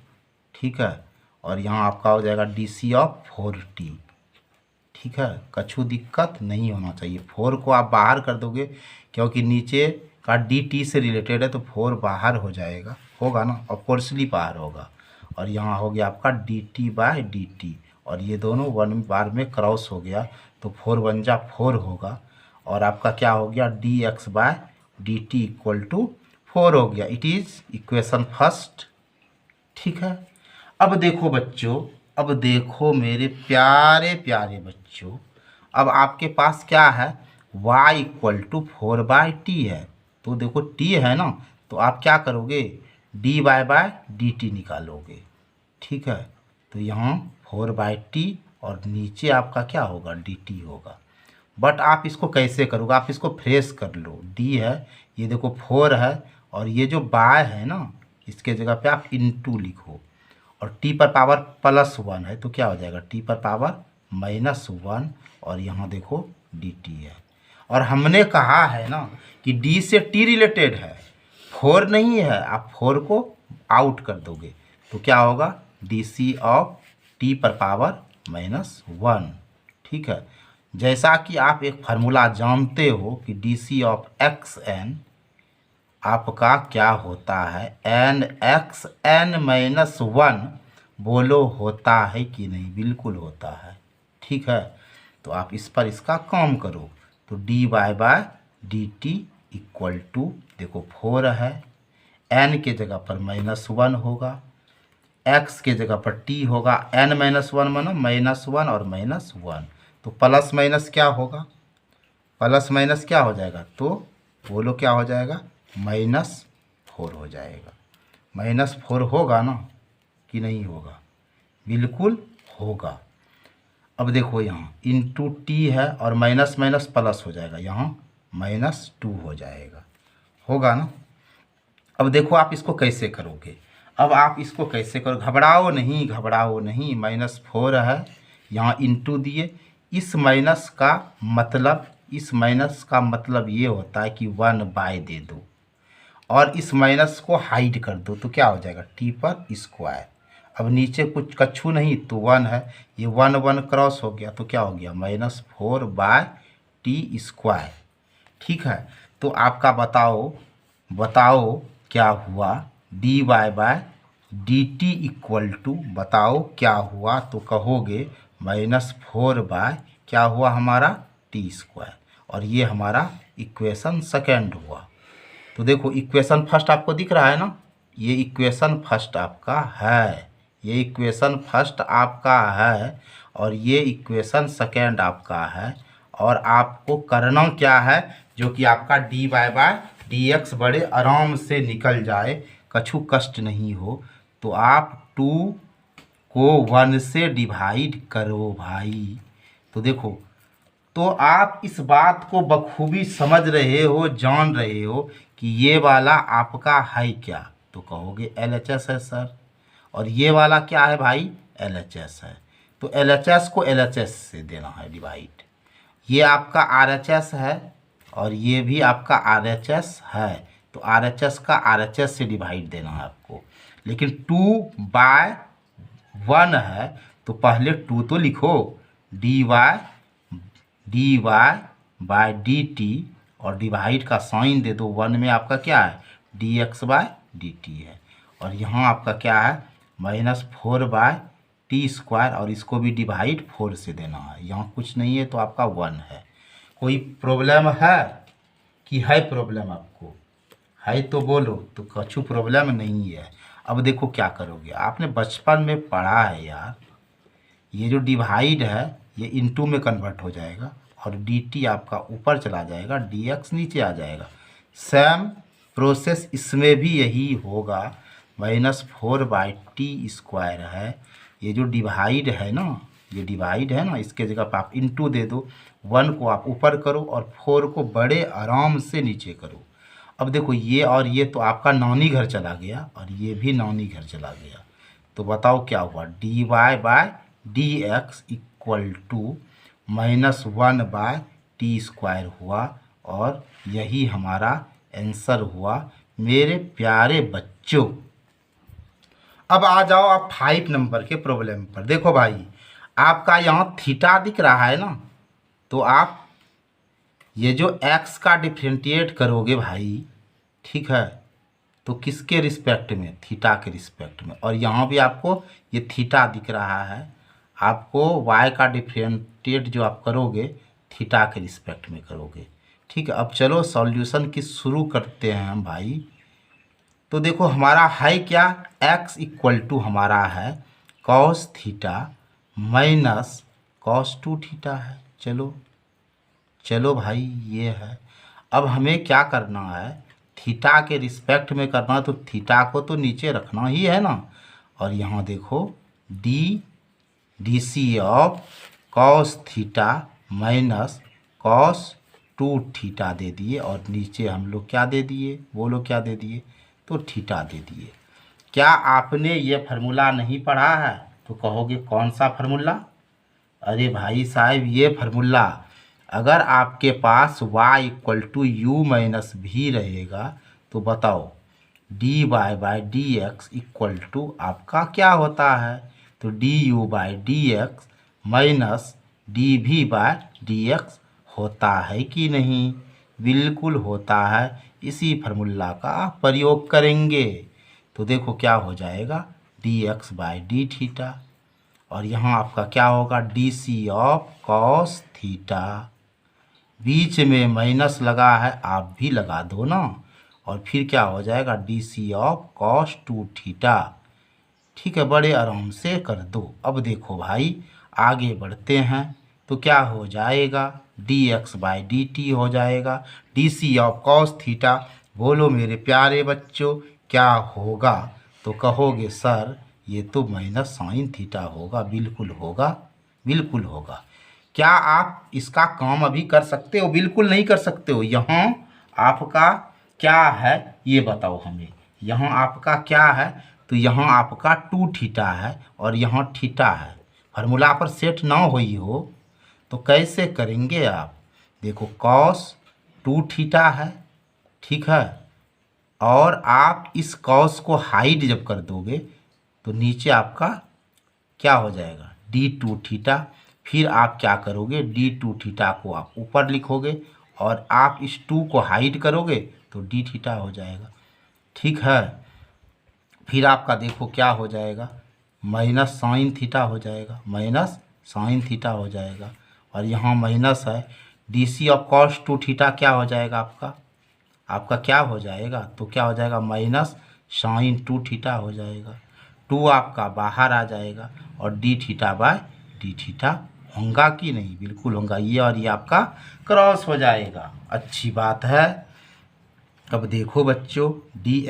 ठीक है, और यहाँ आपका हो जाएगा dc ऑफ 4t। ठीक है, कछु दिक्कत नहीं होना चाहिए। 4 को आप बाहर कर दोगे क्योंकि नीचे का dt से रिलेटेड है, तो 4 बाहर हो जाएगा, होगा ना, ऑफकोर्सली बाहर होगा। और यहाँ हो गया आपका dt बाय dt, और ये दोनों 1 बार में क्रॉस हो गया, तो 4 1 जा 4 होगा, और आपका क्या हो गया, dx by dt equal to 4 हो गया। It is equation first. ठीक है, अब देखो बच्चों, अब देखो मेरे प्यारे प्यारे बच्चों, अब आपके पास क्या है, y इक्वल टू 4/t है। तो देखो t है ना, तो आप क्या करोगे, dy बाय dt निकालोगे। ठीक है, तो यहाँ 4/t और नीचे आपका क्या होगा, dt होगा। बट आप इसको कैसे करोगे, आप इसको फ्रेश कर लो, d है, ये देखो 4 है, और ये जो बाय है ना, इसके जगह पे आप इंटू लिखो, और t पर पावर +1 है, तो क्या हो जाएगा, t पर पावर -1, और यहाँ देखो dt है। और हमने कहा है ना कि d से t रिलेटेड है, 4 नहीं है, आप 4 को आउट कर दोगे तो क्या होगा, dc ऑफ t पर पावर -1। ठीक है, जैसा कि आप एक फार्मूला जानते हो कि dc ऑफ xn आपका क्या होता है, n(x(n-1), बोलो होता है कि नहीं, बिल्कुल होता है। ठीक है, तो आप इस पर इसका काम करो, तो dy by dt equal to, देखो 4 है, n के जगह पर -1 होगा, x के जगह पर t होगा, n-1 मानो -1 और -1, तो प्लस माइनस क्या होगा, प्लस माइनस क्या हो जाएगा, तो बोलो क्या हो जाएगा, -4 हो जाएगा। -4 होगा ना कि नहीं होगा, बिल्कुल होगा। अब देखो यहाँ इंटू टी है, और माइनस माइनस प्लस हो जाएगा, यहाँ -2 हो जाएगा, होगा ना। अब देखो आप इसको कैसे करोगे, अब आप इसको कैसे करो, घबराओ नहीं, घबराओ नहीं, -4 है, यहाँ इंटू दिए, इस माइनस का मतलब, इस माइनस का मतलब ये होता है कि 1/, दे दो, और इस माइनस को हाइड कर दो, तो क्या हो जाएगा, टी पर स्क्वायर। अब नीचे कुछ कछु नहीं, तो 1 है, ये 1 1 क्रॉस हो गया, तो क्या हो गया, -4/t²। ठीक है, तो आपका बताओ क्या हुआ, dy by dt equal to, बताओ क्या हुआ, तो कहोगे -4 क्या हुआ हमारा, t², और ये हमारा इक्वेशन सेकेंड हुआ। तो देखो इक्वेशन फर्स्ट आपको दिख रहा है ना, ये इक्वेशन फर्स्ट आपका है, ये इक्वेशन फर्स्ट आपका है, और ये इक्वेशन सेकेंड आपका है। और आपको करना क्या है, जो कि आपका dy बाय dx बड़े आराम से निकल जाए, कछु कष्ट नहीं हो, तो आप 2 को 1 से डिवाइड करो भाई। तो देखो, तो आप इस बात को बखूबी समझ रहे हो, जान रहे हो कि ये वाला आपका है क्या, तो कहोगे LHS है सर, और ये वाला क्या है भाई, LHS है, तो LHS को LHS से देना है डिवाइड। ये आपका RHS है, और ये भी आपका RHS है, तो RHS का RHS से डिवाइड देना है आपको। लेकिन 2/1 है तो पहले 2 तो लिखो, dy बाय dt, और डिवाइड का साइन दे दो। 1 में आपका क्या है, dx/dt है, और यहाँ आपका क्या है, -4/t², और इसको भी डिवाइड 4 से देना है। यहाँ कुछ नहीं है तो आपका 1 है। कोई प्रॉब्लम है कि है प्रॉब्लम? आपको है तो बोलो, तो कुछ प्रॉब्लम नहीं है। अब देखो क्या करोगे, आपने बचपन में पढ़ा है यार, ये जो डिवाइड है ये इनटू में कन्वर्ट हो जाएगा, और dt आपका ऊपर चला जाएगा, dx नीचे आ जाएगा। सेम प्रोसेस इसमें भी यही होगा। -4/t² है, ये जो डिवाइड है ना, ये डिवाइड है ना, इसके जगह पर आप इनटू दे दो। 1 को आप ऊपर करो और 4 को बड़े आराम से नीचे करो। अब देखो ये और ये तो आपका नानी घर चला गया, और ये भी नानी घर चला गया, तो बताओ क्या हुआ, dy/dx इक्वल टू -1/t² हुआ, और यही हमारा आंसर हुआ मेरे प्यारे बच्चों। अब आ जाओ आप 5 नंबर के प्रॉब्लम पर। देखो भाई, आपका यहाँ थीटा दिख रहा है ना, तो आप ये जो x का डिफ्रेंटिएट करोगे भाई, ठीक है, तो किसके रिस्पेक्ट में, थीटा के रिस्पेक्ट में। और यहाँ भी आपको ये थीटा दिख रहा है, आपको y का डिफ्रेंटिएट जो आप करोगे थीटा के रिस्पेक्ट में करोगे। ठीक है, अब चलो सॉल्यूशन की शुरू करते हैं हम भाई। तो देखो हमारा है क्या, x इक्वल टू हमारा है cos theta minus cos 2 theta है। चलो भाई ये है। अब हमें क्या करना है, थीटा के रिस्पेक्ट में करना, तो थीटा को तो नीचे रखना ही है ना। और यहाँ देखो d c of cos theta minus cos 2 theta दे दिए, और नीचे हम लोग क्या दे दिए, बोलो क्या दे दिए, तो थीटा दे दिए। क्या आपने ये फार्मूला नहीं पढ़ा है? तो कहोगे कौन सा फार्मूला? अरे भाई साहब, ये फार्मूला अगर आपके पास y equal to u minus v रहेगा तो बताओ dy/dx इक्वल टू आपका क्या होता है, तो du/dx माइनस dv/dx होता है कि नहीं? बिल्कुल होता है। इसी फार्मूला का प्रयोग करेंगे तो देखो क्या हो जाएगा, dx/d थीटा, और यहाँ आपका क्या होगा, डी ऑफ cos थीटा। बीच में माइनस लगा है, आप भी लगा दो ना, और फिर क्या हो जाएगा, डी ऑफ cos 2 थीटा। ठीक है, बड़े आराम से कर दो। अब देखो भाई आगे बढ़ते हैं, तो क्या हो जाएगा, dx/dt हो जाएगा, डी ऑफ cos थीटा। बोलो मेरे प्यारे बच्चों क्या होगा? तो कहोगे सर ये तो माइनस साइन थीटा होगा। बिल्कुल होगा, बिल्कुल होगा। क्या आप इसका काम अभी कर सकते हो? बिल्कुल नहीं कर सकते हो। यहाँ आपका क्या है ये बताओ हमें, यहाँ आपका क्या है, तो यहाँ आपका 2 थीटा है और यहाँ थीटा है। फार्मूला पर सेट ना हुई हो तो कैसे करेंगे आप? देखो cos 2 थीटा है, ठीक है, और आप इस cos को हाइड जब कर दोगे तो नीचे आपका क्या हो जाएगा, d2 थीटा। फिर आप क्या करोगे, d2 थीटा को आप ऊपर लिखोगे और आप इस 2 को हाइड करोगे तो d थीटा हो जाएगा। ठीक है, फिर आपका देखो क्या हो जाएगा, माइनस साइन थीटा हो जाएगा, माइनस साइन थीटा हो जाएगा, और यहाँ माइनस है, डी ऑफ cos 2 थीटा क्या हो जाएगा आपका क्या हो जाएगा, तो क्या हो जाएगा, माइनस साइन 2 थीटा हो जाएगा। 2 आपका बाहर आ जाएगा और d थीटा होगा कि नहीं? बिल्कुल होगा। ये और ये आपका क्रॉस हो जाएगा। अच्छी बात है। अब देखो बच्चों डी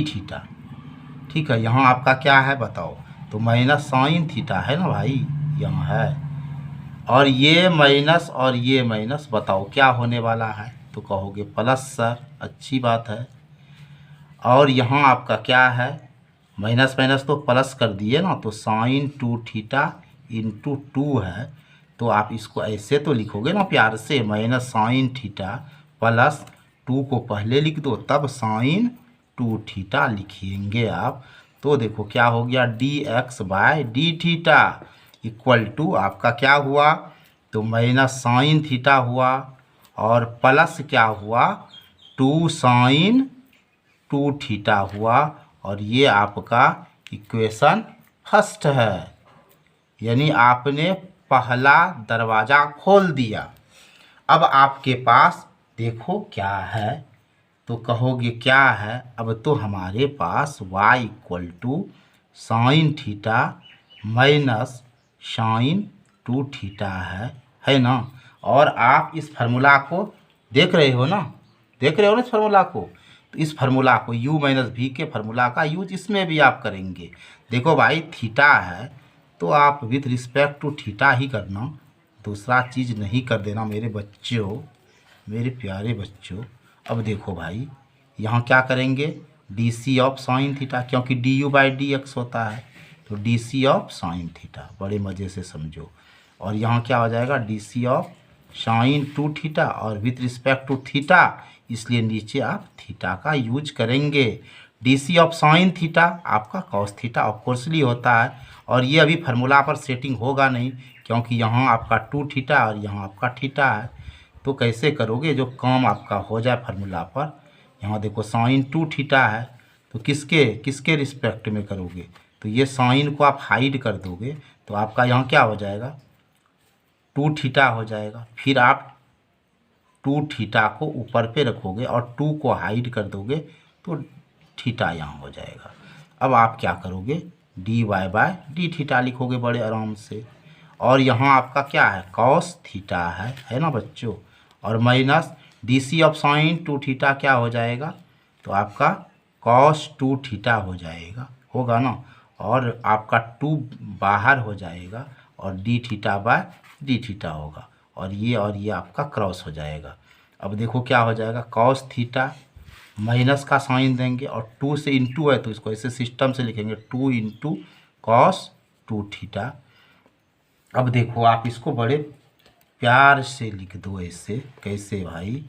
थीटा, ठीक है, यहाँ आपका क्या है बताओ, तो माइनस साइन थीटा है ना भाई, यहाँ है, और ये माइनस बताओ क्या होने वाला है, तो कहोगे प्लस सर। अच्छी बात है। और यहाँ आपका क्या है, माइनस माइनस तो प्लस कर दिए ना, तो साइन 2 थीटा इंटू 2 है, तो आप इसको ऐसे तो लिखोगे ना प्यार से, माइनस साइन थीटा प्लस 2 को पहले लिख दो तब साइन 2 थीटा लिखेंगे आप। तो देखो क्या हो गया, d x by d theta equal to आपका क्या हुआ, तो माइनस साइन थीटा हुआ और प्लस क्या हुआ 2 साइन 2 थीटा हुआ। और ये आपका इक्वेशन फर्स्ट है, यानी आपने पहला दरवाज़ा खोल दिया। अब आपके पास देखो क्या है, तो कहोगे क्या है, अब तो हमारे पास y equal to sine theta minus sine 2 theta है ना। और आप इस फार्मूला को देख रहे हो ना, देख रहे हो ना इस फार्मूला को। तो इस फार्मूला को u माइनस भी के फार्मूला का यूज इसमें भी आप करेंगे। देखो भाई थीटा है तो आप विथ रिस्पेक्ट टू थीटा ही करना, दूसरा चीज़ नहीं कर देना मेरे बच्चों, मेरे प्यारे बच्चों। अब देखो भाई यहाँ क्या करेंगे, d c of sine theta, क्योंकि d u by d x होता है तो d c of sine theta, बड़े मज़े से समझो। और यहाँ क्या हो जाएगा, d c of sine 2 theta और विथ रिस्पेक्ट टू थीटा, इसलिए नीचे आप थीटा का यूज करेंगे। D c of sine theta आपका कॉस थीटा ऑफकोर्सली होता है। और ये अभी फार्मूला पर सेटिंग होगा नहीं, क्योंकि यहाँ आपका 2 थीटा और यहाँ आपका थीटा है। तो कैसे करोगे, जो काम आपका हो जाए फार्मूला पर। यहाँ देखो साइन 2 थीटा है तो किसके किसके रिस्पेक्ट में करोगे, तो ये साइन को आप हाइड कर दोगे तो आपका यहाँ क्या हो जाएगा 2 थीटा हो जाएगा। फिर आप 2 थीटा को ऊपर पे रखोगे और 2 को हाइड कर दोगे तो थीटा यहाँ हो जाएगा। अब आप क्या करोगे, d y by d theta लिखोगे बड़े आराम से। और यहाँ आपका क्या है, कॉस थीटा है ना बच्चों। और minus d c of sine 2 theta क्या हो जाएगा, तो आपका कॉस 2 थीटा हो जाएगा, होगा ना। और आपका 2 बाहर हो जाएगा और D theta by d theta होगा और ये आपका क्रॉस हो जाएगा। अब देखो क्या हो जाएगा, कॉस थीटा माइनस का साइन देंगे और 2 से इंटू है तो इसको ऐसे सिस्टम से लिखेंगे 2 इंटू कॉस 2 थीटा। अब देखो आप इसको बड़े प्यार से लिख दो ऐसे, कैसे भाई,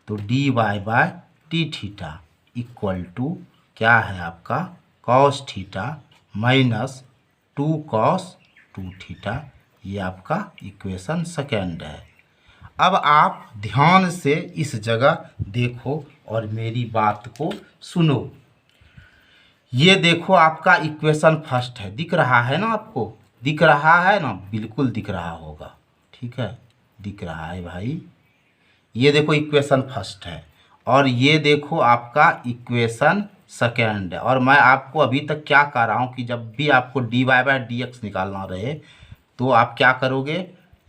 तो d y by d theta equal to क्या है आपका cos theta minus 2 cos 2 theta. ये आपका इक्वेशन सेकेंड है। अब आप ध्यान से इस जगह देखो और मेरी बात को सुनो। ये देखो आपका इक्वेशन फर्स्ट है, दिख रहा है ना आपको, दिख रहा है ना, बिल्कुल दिख रहा होगा, ठीक है, दिख रहा है भाई। ये देखो इक्वेशन फर्स्ट है और ये देखो आपका इक्वेशन सेकेंड है। और मैं आपको अभी तक क्या कह रहा हूँ कि जब भी आपको d y by d x निकालना रहे तो आप क्या करोगे,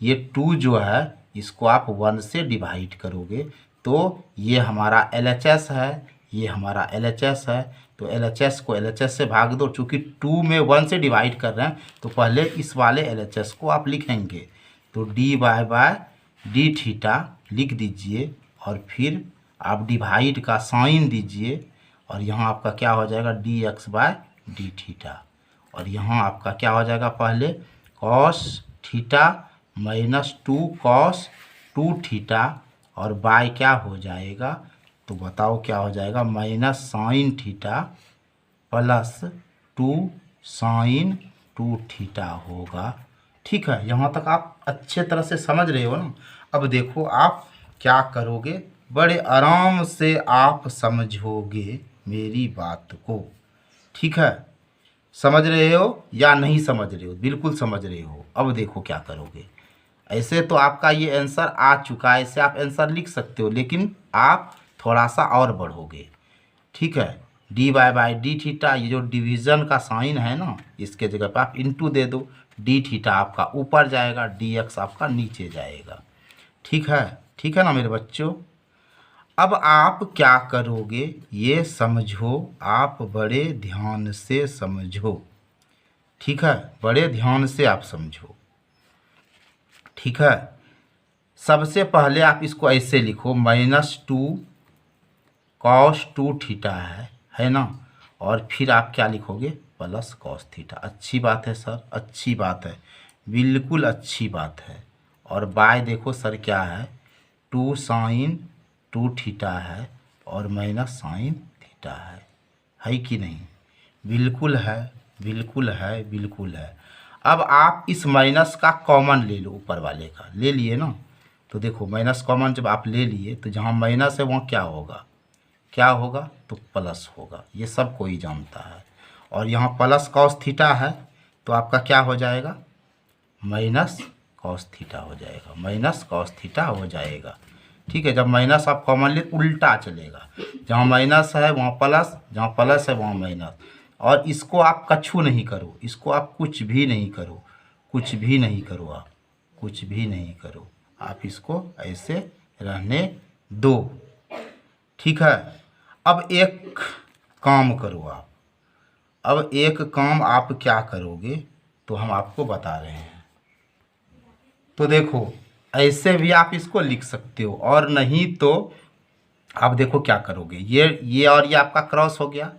ये 2 जो है इसको आप 1 से डिवाइड करोगे तो ये हमारा LHS है, ये हमारा LHS है। तो LHS को LHS से भाग दो, चूँकि 2 में 1 से डिवाइड कर रहे हैं तो पहले इस वाले LHS को आप लिखेंगे। तो d y by d theta लिख दीजिए और फिर आप डिवाइड का साइन दीजिए और यहाँ आपका क्या हो जाएगा d x by d theta. और यहाँ आपका क्या हो जाएगा, पहले cos theta minus 2 cos 2 theta और बाय क्या हो जाएगा, तो बताओ क्या हो जाएगा, माइनस sine theta plus 2 sine 2 theta होगा। ठीक है, यहाँ तक आप अच्छे तरह से समझ रहे हो ना। अब देखो आप क्या करोगे, बड़े आराम से आप समझोगे मेरी बात को, ठीक है। समझ रहे हो या नहीं समझ रहे हो, बिल्कुल समझ रहे हो। अब देखो क्या करोगे, ऐसे तो आपका ये आंसर आ चुका है, ऐसे आप आंसर लिख सकते हो, लेकिन आप थोड़ा सा और बढ़ोगे, ठीक है। D y by d theta, ये जो डिवीज़न का साइन है ना, इसके जगह पे आप इंटू दे दो, डी थीटा आपका ऊपर जाएगा, डी एक्स आपका नीचे जाएगा, ठीक है ना मेरे बच्चों। अब आप क्या करोगे ये समझो, आप बड़े ध्यान से समझो, ठीक है, बड़े ध्यान से आप समझो, ठीक है। सबसे पहले आप इसको ऐसे लिखो, -2 cos 2 थीटा है ना, और फिर आप क्या लिखोगे प्लस cos थीटा। अच्छी बात है सर, अच्छी बात है, बिल्कुल अच्छी बात है। और बाय देखो सर क्या है, 2 साइन 2 थीटा है और माइनस साइन थीटा है कि नहीं? बिल्कुल है, बिल्कुल है, बिल्कुल है। अब आप इस माइनस का कॉमन ले लो, ऊपर वाले का ले लिए ना, तो देखो माइनस कॉमन जब आप ले लिए तो जहाँ माइनस है वहाँ क्या होगा, क्या होगा, तो प्लस होगा। ये सब कोई जानता है। और यहाँ प्लस कॉस थीटा है तो आपका क्या हो जाएगा, माइनस कॉस थीटा हो जाएगा, माइनस कॉस थीटा हो जाएगा। ठीक है, जब माइनस आप कॉमन ले उल्टा चलेगा, जहाँ माइनस है वहाँ प्लस, जहाँ प्लस है वहाँ माइनस। और इसको आप कछु नहीं करो, इसको आप कुछ भी नहीं करो, कुछ भी नहीं करो, आप कुछ भी नहीं करो, आप इसको ऐसे रहने दो। ठीक है, अब एक काम करो आप, अब एक काम आप क्या करोगे तो हम आपको बता रहे हैं। तो देखो ऐसे भी आप इसको लिख सकते हो, और नहीं तो आप देखो क्या करोगे, ये और ये आपका क्रॉस हो गया,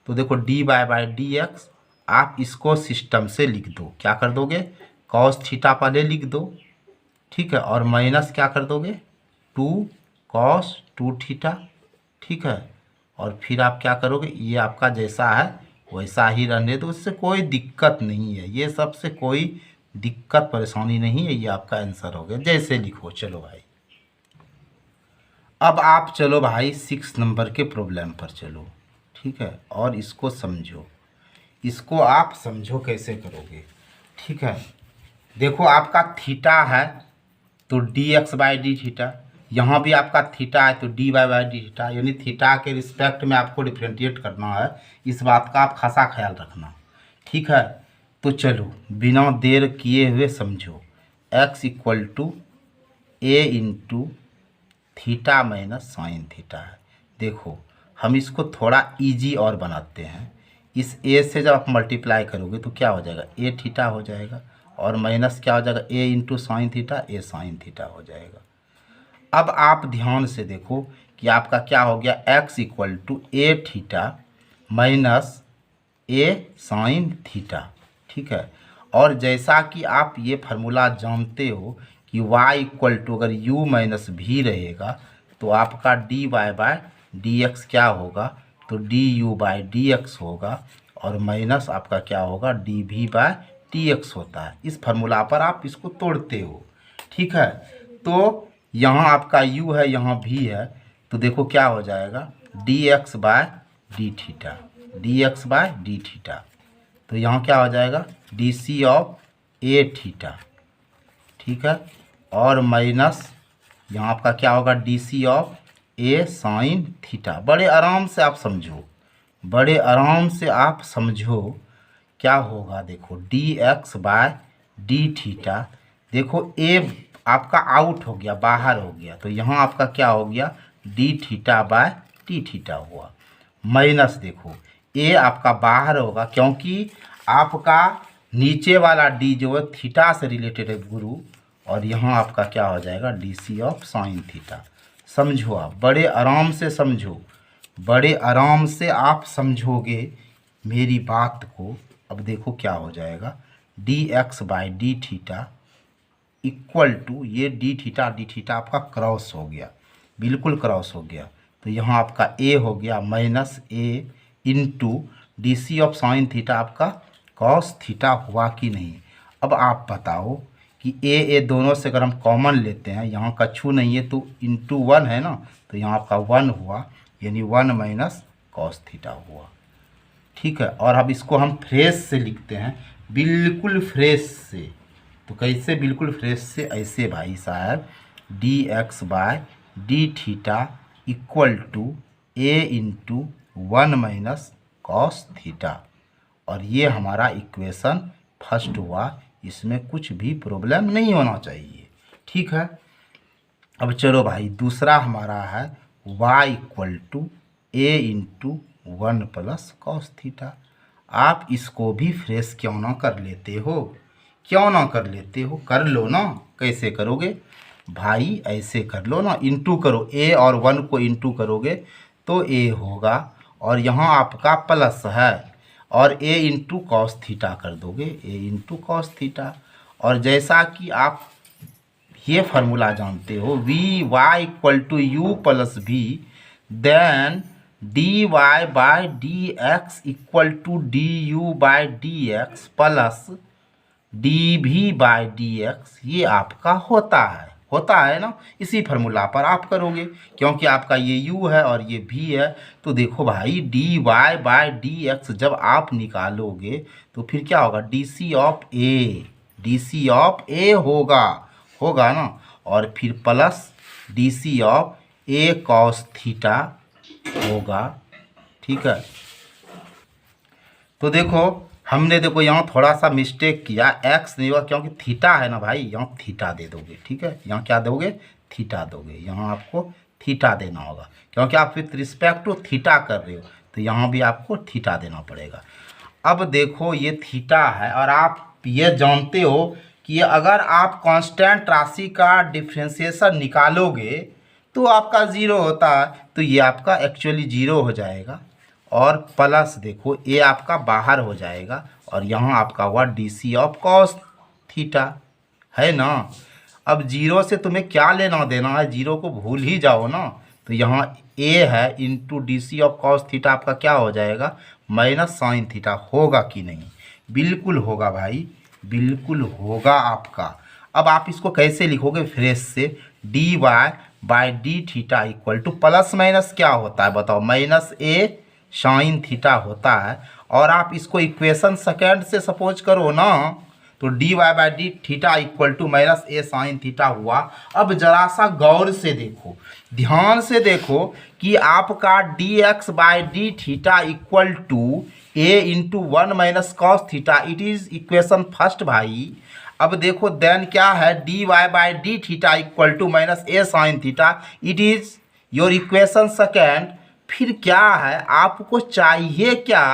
तो देखो d y by d x, आप इसको सिस्टम से लिख दो। क्या कर दोगे, कॉस थीटा पहले लिख दो, ठीक है, और माइनस क्या कर दोगे, 2 कॉस 2 थीटा। ठीक है, और फिर आप क्या करोगे, ये आपका जैसा है वैसा ही रहने दो, इससे कोई दिक्कत नहीं है, ये सबसे कोई दिक्कत परेशानी नहीं है। ये आपका आंसर हो गया, जैसे लिखो। चलो भाई, अब आप चलो भाई 6 नंबर के प्रॉब्लम पर चलो। ठीक है, और इसको समझो, इसको आप समझो कैसे करोगे। ठीक है, देखो आपका थीटा है तो d x by d theta, यहाँ भी आपका थीटा है तो d y by d theta, यानी थीटा के रिस्पेक्ट में आपको डिफ्रेंशिएट करना है, इस बात का आप खासा ख्याल रखना। ठीक है, तो चलो बिना देर किए हुए समझो। x equal to a into theta minus sine theta है। देखो हम इसको थोड़ा इजी और बनाते हैं, इस a से जब आप मल्टीप्लाई करोगे तो क्या हो जाएगा, ए थीटा हो जाएगा, और माइनस क्या हो जाएगा, ए इंटू साइन थीटा, ए साइन थीटा हो जाएगा। अब आप ध्यान से देखो कि आपका क्या हो गया, x equal to a theta minus a sine theta. ठीक है, और जैसा कि आप ये फार्मूला जानते हो कि y इक्वल टू अगर u माइनस भी रहेगा तो आपका d y by d x क्या होगा, तो d u by d x होगा, और माइनस आपका क्या होगा, डी भी बाय डी एक्स होता है। इस फार्मूला पर आप इसको तोड़ते हो। ठीक है, तो यहाँ आपका u है, यहाँ भी है, तो देखो क्या हो जाएगा, d x by d theta, d x by d theta, तो यहाँ क्या हो जाएगा, d c of a theta. ठीक है, और माइनस यहाँ आपका क्या होगा, d c of a sine theta. बड़े आराम से आप समझो, बड़े आराम से आप समझो क्या होगा। देखो d x by d theta, देखो ए आपका आउट हो गया, बाहर हो गया, तो यहाँ आपका क्या हो गया, D theta by T theta हुआ, माइनस देखो ए आपका बाहर होगा क्योंकि आपका नीचे वाला डी जो है थीटा से रिलेटेड है गुरु, और यहाँ आपका क्या हो जाएगा, d c of sine theta. समझो आप, बड़े आराम से समझो, बड़े आराम से आप समझोगे मेरी बात को। अब देखो क्या हो जाएगा, d x by d theta equal to, ये डी थीटा आपका क्रॉस हो गया, बिल्कुल क्रॉस हो गया, तो यहाँ आपका ए हो गया minus a into d c of sine theta आपका कॉस थीटा हुआ कि नहीं। अब आप बताओ कि ए दोनों से अगर हम कॉमन लेते हैं, यहाँ कछु नहीं है तो इंटू 1 है ना, तो यहाँ आपका 1 हुआ, यानी 1 माइनस कॉस थीटा हुआ। ठीक है, और अब इसको हम फ्रेश से लिखते हैं, बिल्कुल फ्रेश से। तो कैसे बिल्कुल फ्रेश से, ऐसे भाई साहब, d x by d theta equal to a into 1 minus cos theta, और ये हमारा इक्वेशन फर्स्ट हुआ, इसमें कुछ भी प्रॉब्लम नहीं होना चाहिए। ठीक है, अब चलो भाई दूसरा हमारा है y equal to a into 1 plus cos theta. आप इसको भी फ्रेश क्यों ना कर लेते हो, क्यों ना कर लेते हो, कर लो ना। कैसे करोगे भाई, ऐसे कर लो ना, इंटू करो, a और 1 को इंटू करोगे तो a होगा, और यहाँ आपका प्लस है, और a इंटू कॉस थीटा कर दोगे, a इंटू कॉस थीटा। और जैसा कि आप ये फार्मूला जानते हो, v y equal to u plus v, then d y by d x equal to d u by d x plus d v by d x, ये आपका होता है ना। इसी फार्मूला पर आप करोगे, क्योंकि आपका ये u है और ये v है। तो देखो भाई d y by d x जब आप निकालोगे तो फिर क्या होगा, डी सी ऑफ ए होगा ना, और फिर plus d c of a cos theta होगा। ठीक है, तो देखो हमने यहाँ थोड़ा सा मिस्टेक किया, एक्स नहीं होगा क्योंकि थीटा है ना भाई, यहाँ थीटा दे दोगे। ठीक है, यहाँ क्या दोगे, थीटा दोगे, यहाँ आपको थीटा देना होगा क्योंकि आप विथ रिस्पेक्ट टू थीटा कर रहे हो, तो यहाँ भी आपको थीटा देना पड़ेगा। अब देखो ये थीटा है और आप ये जानते हो कि अगर आप कांस्टेंट राशि का डिफ्रेंशिएशन निकालोगे तो आपका ज़ीरो होता है, तो ये आपका एक्चुअली ज़ीरो हो जाएगा। और प्लस देखो ए आपका बाहर हो जाएगा और यहाँ आपका हुआ d c of cos theta, है ना। अब जीरो से तुम्हें क्या लेना देना है, जीरो को भूल ही जाओ ना। तो यहाँ ए है into d c of cos theta आपका क्या हो जाएगा, माइनस साइन थीटा। होगा कि नहीं, बिल्कुल होगा भाई, बिल्कुल होगा आपका। अब आप इसको कैसे लिखोगे फ्रेश से, d y by d theta equal to plus minus क्या होता है बताओ, माइनस ए साइन थीटा होता है। और आप इसको इक्वेशन सेकेंड से सपोज करो ना, तो d y by d theta equal to minus a sine theta हुआ। अब जरा सा गौर से देखो, ध्यान से देखो कि आपका d x by d theta equal to a into one minus cos theta, it is equation first भाई। अब देखो देन क्या है, d y by d theta equal to minus a sine theta, it is your equation second. फिर क्या है, आपको चाहिए क्या,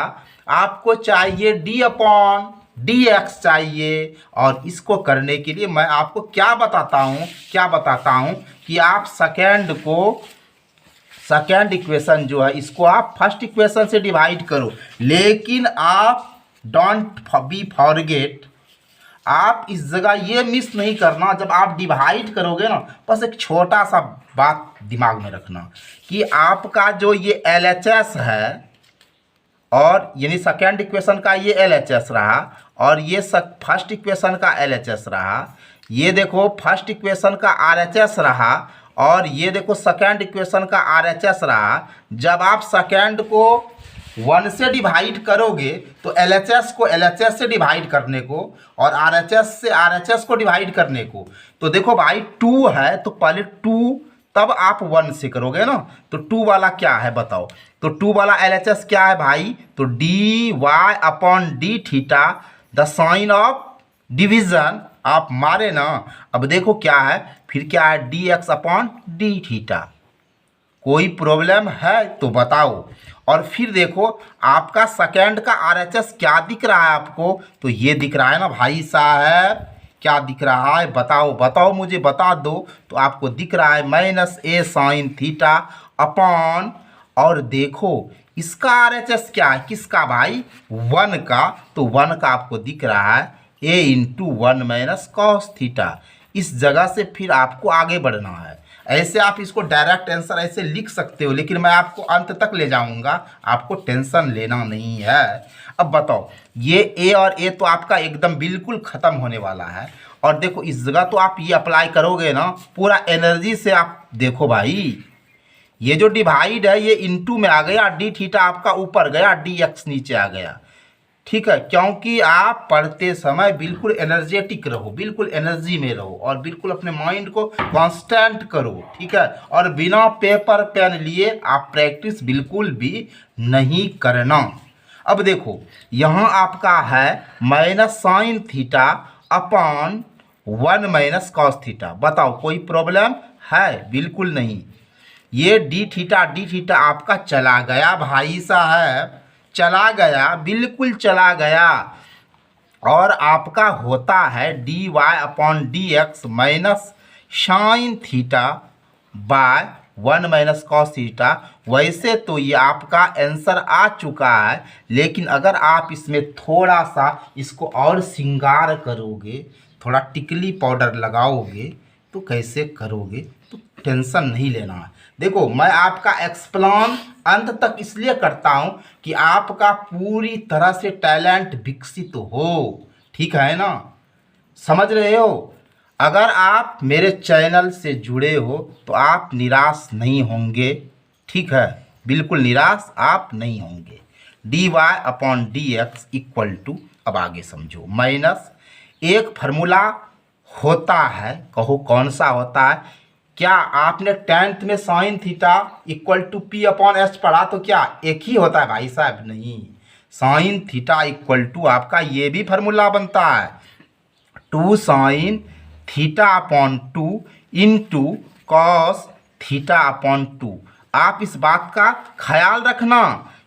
आपको चाहिए डी अपॉन डी एक्स चाहिए। और इसको करने के लिए मैं आपको क्या बताता हूँ कि आप सेकेंड इक्वेशन जो है इसको आप फर्स्ट इक्वेशन से डिवाइड करो। लेकिन आप डोंट बी फॉरगेट, आप इस जगह ये मिस नहीं करना, जब आप डिवाइड करोगे ना, बस एक छोटा सा बात दिमाग में रखना कि आपका जो ये LHS है, और यानी सेकेंड इक्वेशन का ये LHS रहा और ये फर्स्ट इक्वेशन का LHS रहा, ये देखो फर्स्ट इक्वेशन का RHS रहा और ये देखो सेकेंड इक्वेशन का RHS रहा। जब आप सेकेंड को 1 से डिवाइड करोगे तो LHS को LHS से डिवाइड करने को और RHS से RHS को डिवाइड करने को, तो देखो भाई 2 है तो पहले 2 तब आप 1 से करोगे ना, तो 2 वाला क्या है बताओ, तो 2 वाला LHS क्या है भाई, तो d y upon d theta, the sine of division आप मारे ना। अब देखो क्या है, फिर क्या है, d x upon d theta. कोई प्रॉब्लम है तो बताओ। और फिर देखो आपका सेकेंड का RHS क्या दिख रहा है आपको, तो ये दिख रहा है ना भाई साहब, क्या दिख रहा है बताओ मुझे बता दो। तो आपको दिख रहा है minus a sine theta upon, और देखो इसका RHS क्या है, किसका भाई, 1 का, तो 1 का आपको दिख रहा है ए इंटू 1 माइनस कॉस थीटा। इस जगह से फिर आपको आगे बढ़ना है। ऐसे आप इसको डायरेक्ट आंसर ऐसे लिख सकते हो, लेकिन मैं आपको अंत तक ले जाऊंगा, आपको टेंशन लेना नहीं है। अब बताओ ये ए और ए तो आपका एकदम बिल्कुल ख़त्म होने वाला है। और देखो इस जगह तो आप ये अप्लाई करोगे ना पूरा एनर्जी से। आप देखो भाई ये जो डिवाइड है ये इनटू में आ गया, डी थीटा आपका ऊपर गया, डी एक्स नीचे आ गया। ठीक है, क्योंकि आप पढ़ते समय बिल्कुल एनर्जेटिक रहो, बिल्कुल एनर्जी में रहो और बिल्कुल अपने माइंड को कांस्टेंट करो। ठीक है, और बिना पेपर पेन लिए आप प्रैक्टिस बिल्कुल भी नहीं करना। अब देखो यहाँ आपका है minus sine theta upon 1 minus cos theta. बताओ कोई प्रॉब्लम है, बिल्कुल नहीं। ये डी थीटा आपका चला गया भाई साहब, चला गया, बिल्कुल चला गया। और आपका होता है d y upon d x minus sine theta by 1 minus cos theta. वैसे तो ये आपका आंसर आ चुका है, लेकिन अगर आप इसमें थोड़ा सा इसको और श्रृंगार करोगे, थोड़ा टिकली पाउडर लगाओगे, तो कैसे करोगे, तो टेंशन नहीं लेना है। देखो मैं आपका एक्सप्लेन अंत तक इसलिए करता हूँ कि आपका पूरी तरह से टैलेंट विकसित हो, ठीक है ना, समझ रहे हो। अगर आप मेरे चैनल से जुड़े हो तो आप निराश नहीं होंगे, ठीक है, बिल्कुल निराश आप नहीं होंगे। dy upon d x equal to, अब आगे समझो, माइनस एक फार्मूला होता है, कहो कौन सा होता है। क्या आपने 10th में sine theta equal to p upon h पढ़ा, तो क्या एक ही होता है भाई साहब? नहीं, साइन थीटा इक्वल टू आपका ये भी फार्मूला बनता है, 2 sine theta upon 2 into cos theta upon 2। आप इस बात का ख्याल रखना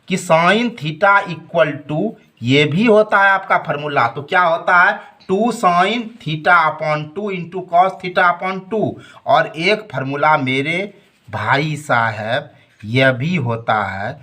कि साइन थीटा इक्वल टू ये भी होता है आपका फार्मूला, तो क्या होता है 2 sine theta upon 2 into cos theta upon 2। और एक फार्मूला मेरे भाई साहब यह भी होता है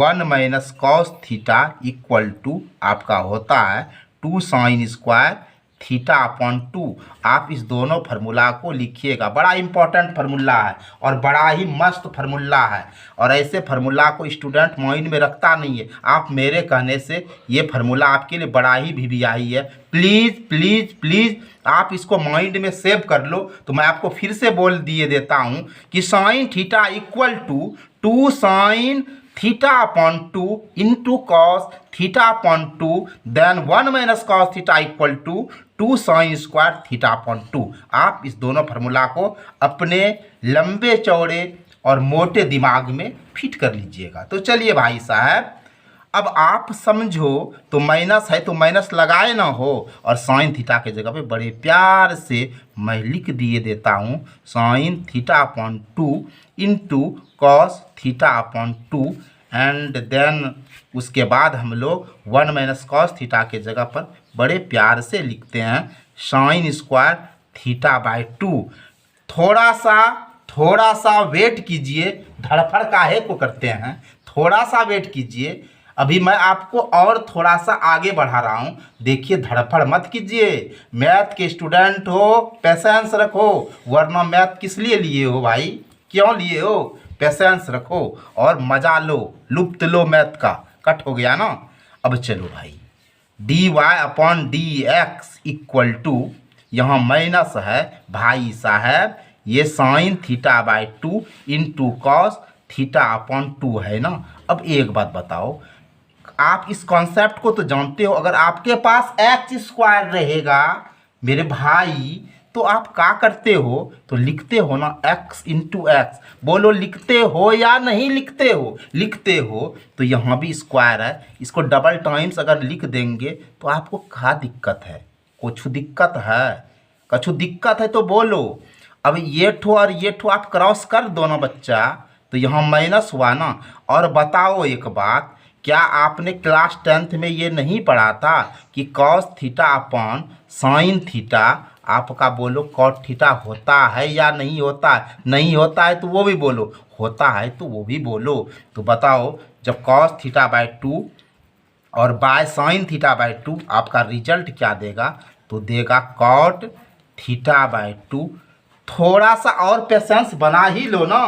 1 minus cos theta equal to आपका होता है 2 साइन स्क्वायर थीटा अपॉन 2। आप इस दोनों फार्मूला को लिखिएगा, बड़ा इंपॉर्टेंट फार्मूला है और बड़ा ही मस्त फार्मूला है। और ऐसे फार्मूला को स्टूडेंट माइंड में रखता नहीं है, आप मेरे कहने से ये फार्मूला आपके लिए बड़ा ही वीवीआई है। प्लीज़ प्लीज़ प्लीज़ आप इसको माइंड में सेव कर लो। तो मैं आपको फिर से बोल दिए देता हूँ कि sine theta equal to 2 sine theta upon 2 into cos theta upon 2 then 1 minus cos theta equal to 2 sine square theta upon 2। आप इस दोनों फार्मूला को अपने लंबे चौड़े और मोटे दिमाग में फिट कर लीजिएगा। तो चलिए भाई साहब, अब आप समझो, तो माइनस है तो माइनस लगाए ना हो, और साइन थीटा के जगह पे बड़े प्यार से मैं लिख दिए देता हूँ sine theta upon 2 into cos theta upon 2 and then उसके बाद हम लोग 1 माइनस कॉस थीटा के जगह पर बड़े प्यार से लिखते हैं साइन स्क्वायर थीटा बाय 2। थोड़ा सा वेट कीजिए, धड़फड़ काहे को करते हैं, थोड़ा सा वेट कीजिए। अभी मैं आपको और थोड़ा सा आगे बढ़ा रहा हूँ, देखिए, धड़फड़ मत कीजिए। मैथ के स्टूडेंट हो, पेशेंस रखो, वरना मैथ किस लिए लिए हो भाई, क्यों लिए हो? पेशेंस रखो और मजा लो, लुप्त लो मैथ का। कट हो गया ना। अब चलो भाई, dy upon d x equal to, यहाँ माइनस है भाई साहब, ये sine theta by 2 into cos theta upon 2 है ना। अब एक बात बताओ, आप इस कॉन्सेप्ट को तो जानते हो, अगर आपके पास एक्स स्क्वायर रहेगा मेरे भाई, तो आप क्या करते हो, तो लिखते हो ना x इंटू एक्स। बोलो लिखते हो या नहीं लिखते हो? लिखते हो। तो यहाँ भी स्क्वायर है, इसको डबल टाइम्स अगर लिख देंगे तो आपको क्या दिक्कत है? कुछ दिक्कत है? कुछ दिक्कत है तो बोलो। अब ये ठो और ये ठो आप क्रॉस कर दो ना बच्चा, तो यहाँ माइनस हुआ ना। और बताओ एक बात, क्या आपने क्लास 10th में ये नहीं पढ़ा था कि cos theta upon sine theta आपका बोलो कॉट थीटा होता है या नहीं होता है? नहीं होता है तो वो भी बोलो, होता है तो वो भी बोलो। तो बताओ, जब कॉस थीटा बाय 2 और बाय साइन थीटा बाय 2 आपका रिजल्ट क्या देगा? तो देगा कॉट थीटा बाय 2। थोड़ा सा और पेशेंस बना ही लो ना।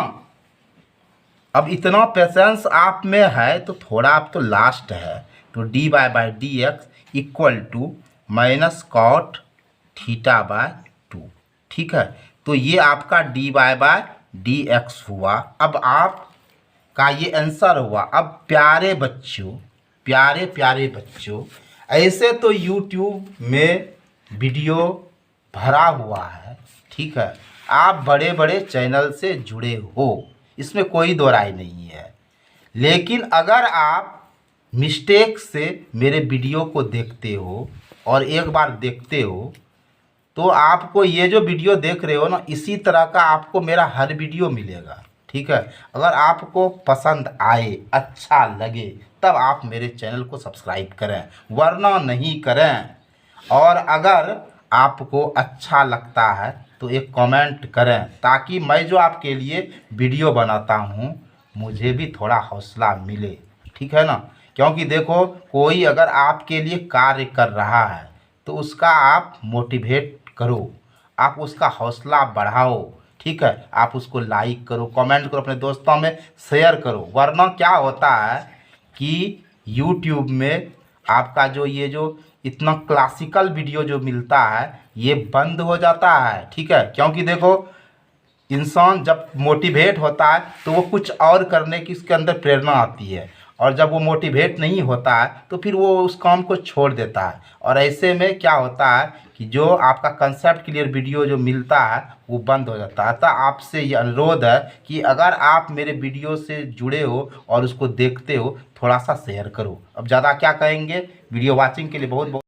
अब इतना पेशेंस आप में है तो थोड़ा, अब तो लास्ट है। तो d by by d x equal to minus cot theta by 2, ठीक है। तो ये आपका d by by d x हुआ। अब आपका ये आंसर हुआ। अब प्यारे बच्चों, प्यारे बच्चों, ऐसे तो यूट्यूब में वीडियो भरा हुआ है, ठीक है। आप बड़े बड़े चैनल से जुड़े हो, इसमें कोई दो राय नहीं है। लेकिन अगर आप मिस्टेक से मेरे वीडियो को देखते हो और एक बार देखते हो, तो आपको ये जो वीडियो देख रहे हो ना, इसी तरह का आपको मेरा हर वीडियो मिलेगा, ठीक है। अगर आपको पसंद आए, अच्छा लगे, तब आप मेरे चैनल को सब्सक्राइब करें, वरना नहीं करें। और अगर आपको अच्छा लगता है तो एक कमेंट करें, ताकि मैं जो आपके लिए वीडियो बनाता हूँ मुझे भी थोड़ा हौसला मिले, ठीक है ना। क्योंकि देखो, कोई अगर आपके लिए कार्य कर रहा है तो उसका आप मोटिवेट करो। आप उसका हौसला बढ़ाओ। ठीक है, आप उसको लाइक करो, कमेंट करो, अपने दोस्तों में शेयर करो। वरना क्या होता है कि यूट्यूब में आपका जो ये जो इतना क्लासिकल वीडियो जो मिलता है ये बंद हो जाता है। ठीक है, क्योंकि देखो इंसान जब मोटिवेट होता है तो वो कुछ और करने की उसके अंदर प्रेरणा आती है, और जब वो मोटिवेट नहीं होता है तो फिर वो उस काम को छोड़ देता है। और ऐसे में क्या होता है कि जो आपका कंसेप्ट क्लियर वीडियो जो मिलता है वो बंद हो जाता है। अतः आपसे ये अनुरोध है कि अगर आप मेरे वीडियो से जुड़े हो और उसको देखते हो, थोड़ा सा शेयर करो। अब ज़्यादा क्या कहेंगे, वीडियो वॉचिंग के लिए बहुत बहुत